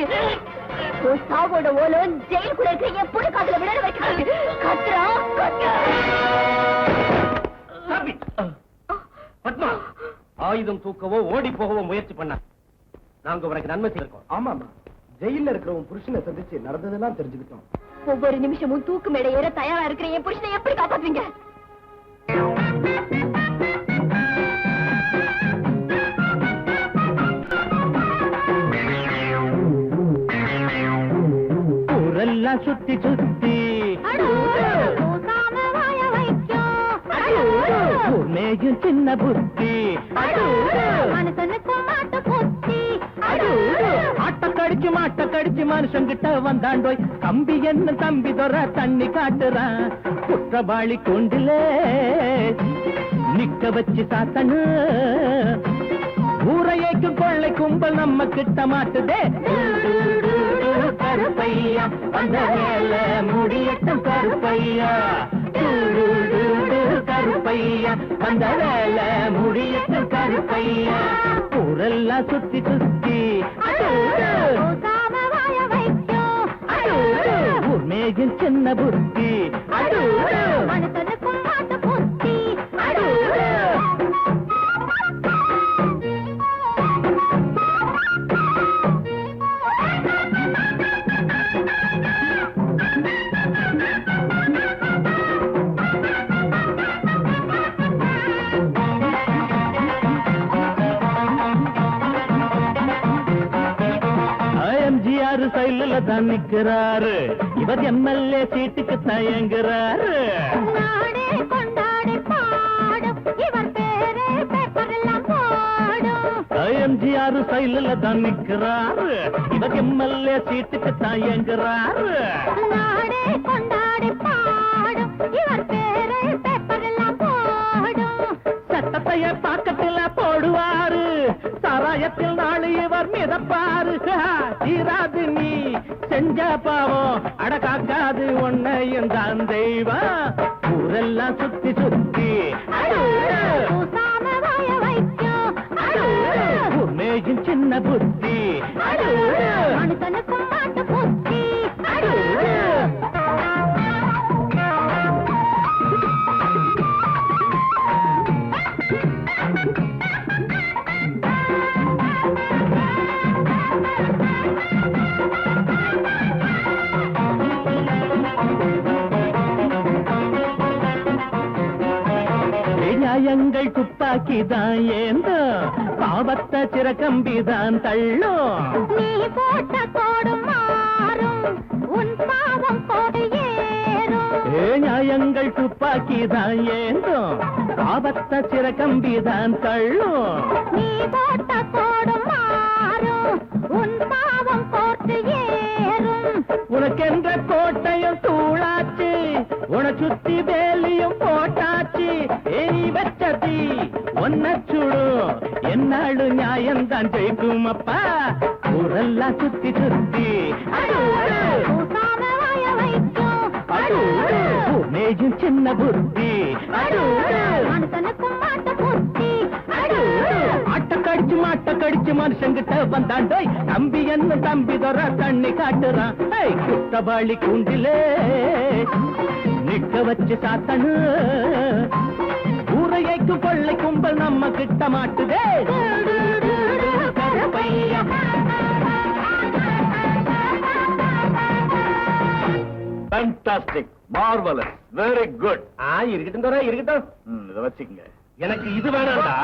சாவோட ஓலம் ஜெயிலுக்குள்ள இருக்கிற என் புள்ள காதுல விட வரைக்கும் கத்துறா, கத்து. பத்மா, ஆயுதம் தூக்கவோ ஓடி போகவோ முயற்சி பண்ண நாங்க உனக்கு நன்மை செய்யிருக்கோம். ஆமாமா, ஜெயில இருக்கிற உன் புருஷனை சந்திச்சு நடந்ததெல்லாம் தெரிஞ்சுக்கிட்டோம். ஒவ்வொரு நிமிஷமும் தூக்கு மேடை ஏற தயாரா இருக்கிற என் புருஷனை எப்படி காப்பாத்துவீங்க? ஊரெல்லாம் சுத்தி சுத்தி மேயும் சின்ன புத்தி ஆட்டக்க கடிச்சு மாட்ட கடிச்சு மனுஷங்கிட்ட வந்தாண்டோய் தம்பி என்ன தம்பி தொற தண்ணி காட்டுறான் குற்றவாளி கொண்டிலே நிக்க வச்சு சாத்தனு ஊரையைக்கும் கொள்ளை கும்பல் நம்ம கிட்ட மாட்டுதே கருப்பையா அந்த மேல முடியட்டும் கருப்பையா கருப்பையா அந்த வேல முடியட்டும் கருப்பையா ஊரெல்லாம் சுத்தி சுத்தி ஊர் மேகின் சின்ன புத்தி சைல தான் நிக்கிறாரு இவர் எம்எல்ஏ சீட்டுக்கு தயங்குறாரு எம்ஜிஆர் சைல தான் நிக்கிறாரு இவர் எம்எல்ஏ சீட்டுக்கு தயங்குறாரு சட்டத்தைய பாக்கத்துல போடுவாரு சாராயத்தில் நாளை இவர் மிதப்பாரு தீராது நீ செஞ்ச பாவம் அடக்காக்காது உன்னையும் தான் தெய்வம் ஊரெல்லாம் சுத்தி சுத்தி மேஜின் சின்ன புத்தி நியாயங்கள் துப்பாக்கிதான் ஏந்தோ பாவத்தை சிறக்கம்பிதான் தள்ளும் நீ போட்ட கோடு மாறும் உன் பாவம் கோடு ஏறும் நியாயங்கள் துப்பாக்கிதான் ஏந்தோ பாவத்தை சிறக்கம்பிதான் தள்ளும் நீ போட்ட கோடு மாறும் உன் பாவம் கோட்டு ஏறும் உனக்கென்ற கோட்டையும் தூளாச்சு உன சுத்தி வேலியும் போட்டாச்சு நீ வெச்சதி ஒன்ன சுடு என்னாடு நியாயம்தான் ஜெயிக்கும் அப்பா ஊரெல்லாம் சுத்தி சுத்தி மேஜும் சின்ன புத்தி மாட்ட கடிச்சு மனுஷங்கிட்ட வந்தாண்டோய் தம்பி என்ன தம்பி தொற தண்ணி காட்டுறான் குற்றவாளி கூண்டிலே நிக்க வச்சு சாத்தனு ஊரையைக்கு கொள்ளை கும்பல் நம்ம கிட்ட மாட்டுதே ஃபேண்டாஸ்டிக் மார்வலஸ் வெரி குட் இருக்கட்டும் தோற இருக்கட்டும் இதை வச்சுக்கங்க எனக்கு இது வேணாம்டா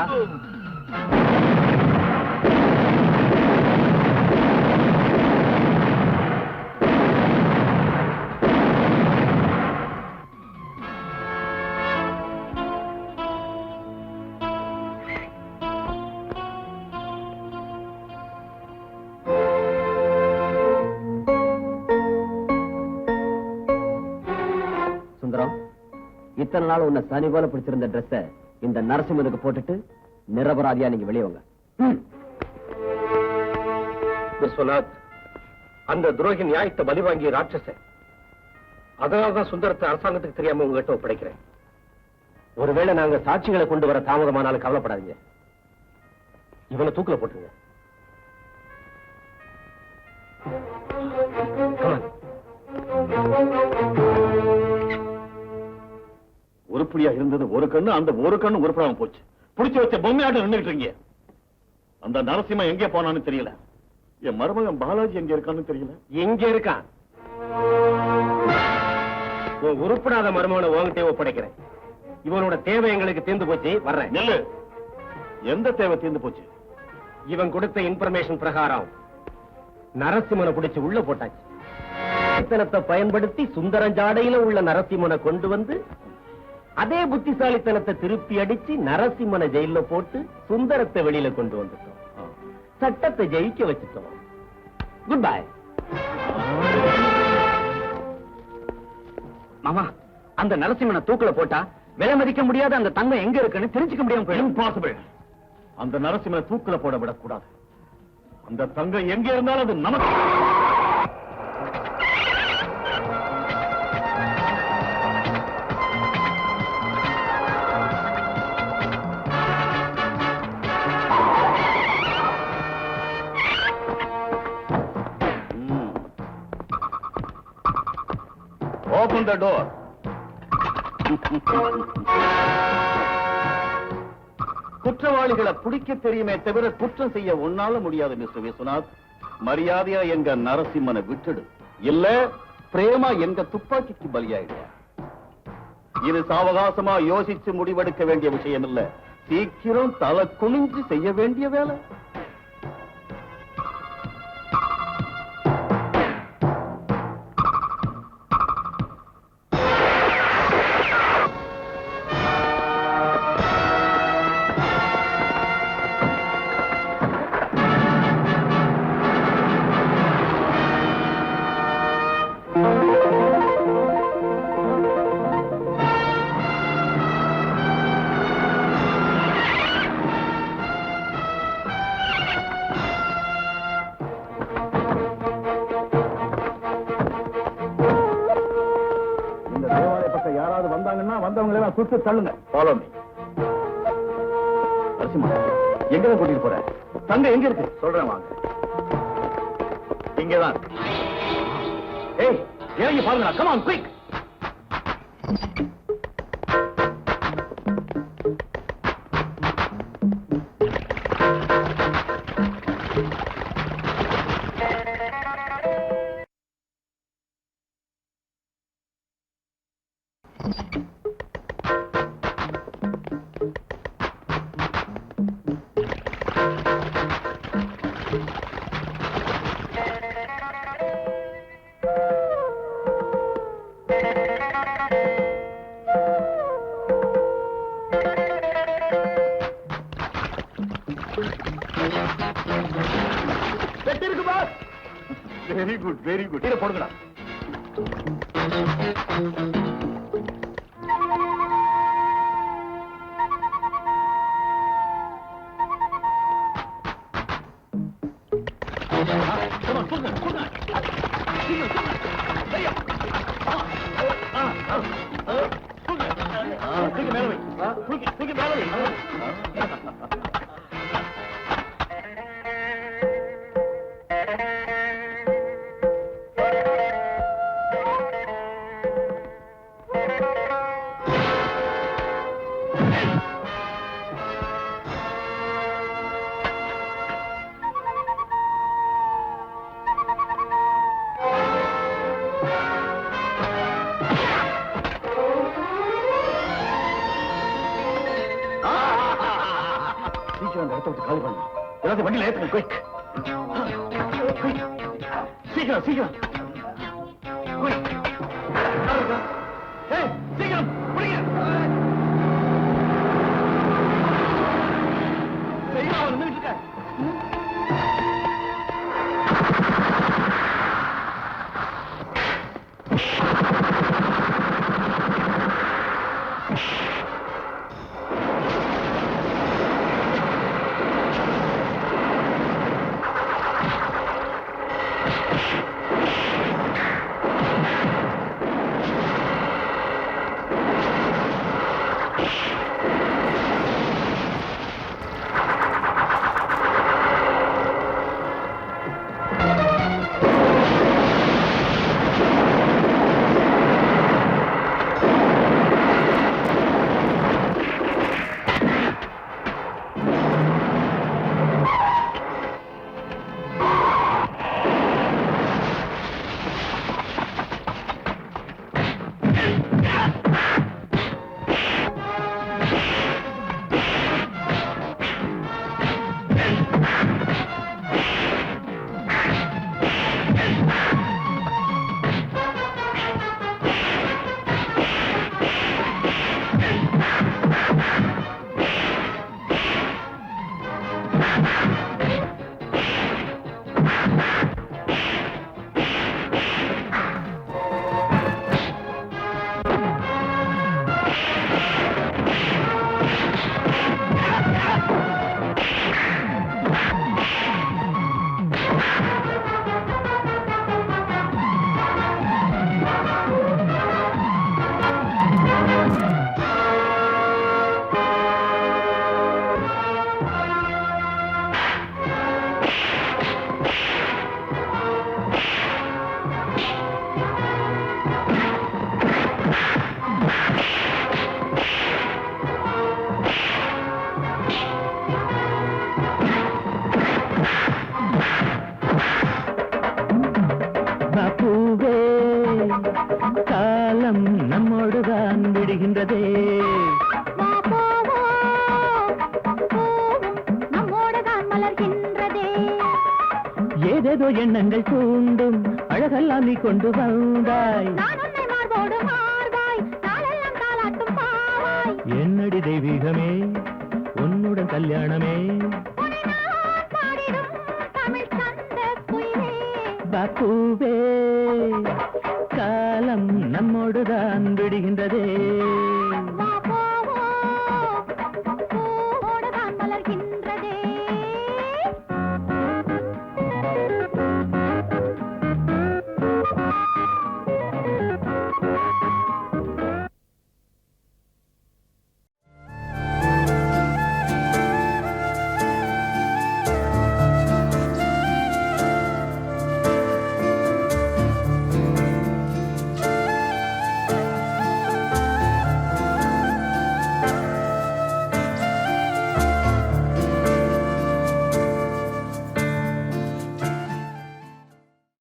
இத்தனை நாள் உன்னை சனி போல பிடிச்சிருந்த ட்ரெஸ்ஸ இந்த நரசிம்மனுக்கு போட்டுட்டு நிரபராதியா நீங்க வெளியே வாங்க. விஸ்வநாத், அந்த துரோகி நியாயத்தை பலி வாங்கிய ராட்சச. அதனால்தான் சுந்தரத்தை அரசாங்கத்துக்கு தெரியாம உங்ககிட்ட ஒப்படைக்கிறேன். ஒருவேளை நாங்க சாட்சிகளை கொண்டு வர தாமதமானாலும் கவலைப்படாதீங்க. இவனை தூக்கில போட்டுருங்க. உருப்படியா இருந்தது ஒரு கண்ணு, அந்த ஒரு கண்ணு உருப்படாம போச்சு. புடிச்சு வச்ச பொம்மையாட்டம் நின்றுட்டு இருக்கீங்க. அந்த நரசிம்மன் எங்கே போனான்னு தெரியல. என் மருமகன் பாலாஜி எங்க இருக்கான்னு தெரியல. எங்க இருக்கான்? உருப்படாத மருமகனை உங்ககிட்டே ஒப்படைக்கிறேன். இவனோட தேவை எங்களுக்கு தீர்ந்து போச்சு. வர்றேன். நெல்லு. எந்த தேவை தீர்ந்து போச்சு? இவன் கொடுத்த இன்ஃபர்மேஷன் பிரகாரம் நரசிம்மனை பிடிச்சு உள்ள போட்டாச்சு. புத்திசாலித்தனத்தை பயன்படுத்தி சுந்தரஞ்சாடையில உள்ள நரசிம்மனை கொண்டு வந்து அதே புத்திசாலித்தனத்தை திருப்பி அடிச்சு நரசிம்மனை ஜெயில போட்டு சுந்தரத்தை வெளியில கொண்டு வந்துட்டோம். சட்டத்தை ஜெயிக்க வச்சுட்டோம். Good bye. மாமா, அந்த நரசிம்மனை தூக்குல போட்டா விலை மதிக்க முடியாத அந்த தங்கம் எங்க இருக்குன்னு தெரிஞ்சுக்க முடியாம போயிடும். இம்பாசிபிள். அந்த நரசிம்மனை தூக்குல போட விடக்கூடாது. அந்த தங்கம் எங்க இருந்தாலும் அது நமக்கு. Open the door. குற்றவாளிகளை பிடிக்க தெரியுமே தவிர குற்றம் செய்ய ஒன்னால முடியாது மிஸ்டர் விஸ்வநாத். மரியாதையா எங்க நரசிம்மனை விட்டுடு, இல்ல பிரேமா எங்க துப்பாக்கிக்கு பலியாயிடுவா. இது சாவகாசமா யோசிச்சு முடிவெடுக்க வேண்டிய விஷயம் இல்ல, சீக்கிரம் தலை குனிஞ்சு செய்ய வேண்டிய வேலை. யாராவது வந்தாங்கன்னா வந்தவங்களே சுட்டு தள்ளுங்க. Follow me. நரசிம்மா, எங்க தான் கூட்டிட்டு போற? தங்க எங்க இருக்கு? சொல்றேன் வாங்க. இங்கதான். ஏய், இறங்கி பாருங்க. Come on quick. Very good, very good. இதை போடுங்கடா. மேல வை. தூக்கி மேல வை. எல்லாத்தையும் வண்டியில் ஏற்றுங்க. குயிக், சீக்கிரம் சீக்கிரம். குயிக், சீக்கிரம் பிடிங்க. அவன் நின்றுட்டு இருக்க. நம்மோடுதான் விடுகின்றதே. நம்மோடுதான் மலர்கின்றதே. ஏதேதோ எண்ணங்கள் தூண்டும் அழகெல்லாம் நீ கொண்டு வந்தாய். நான் உன்னை மார்போடு மார்பாய் நாளெல்லாம் தாலாட்டும் பாவாய். என்னடி தெய்வீகமே உன்னுடன் கல்யாணமே. உன்னை நான் பாடிடும் தமிழ் தந்த குயிலே. பாப்பூவே காலம் நம்மோடுதான் விடுகின்றதே.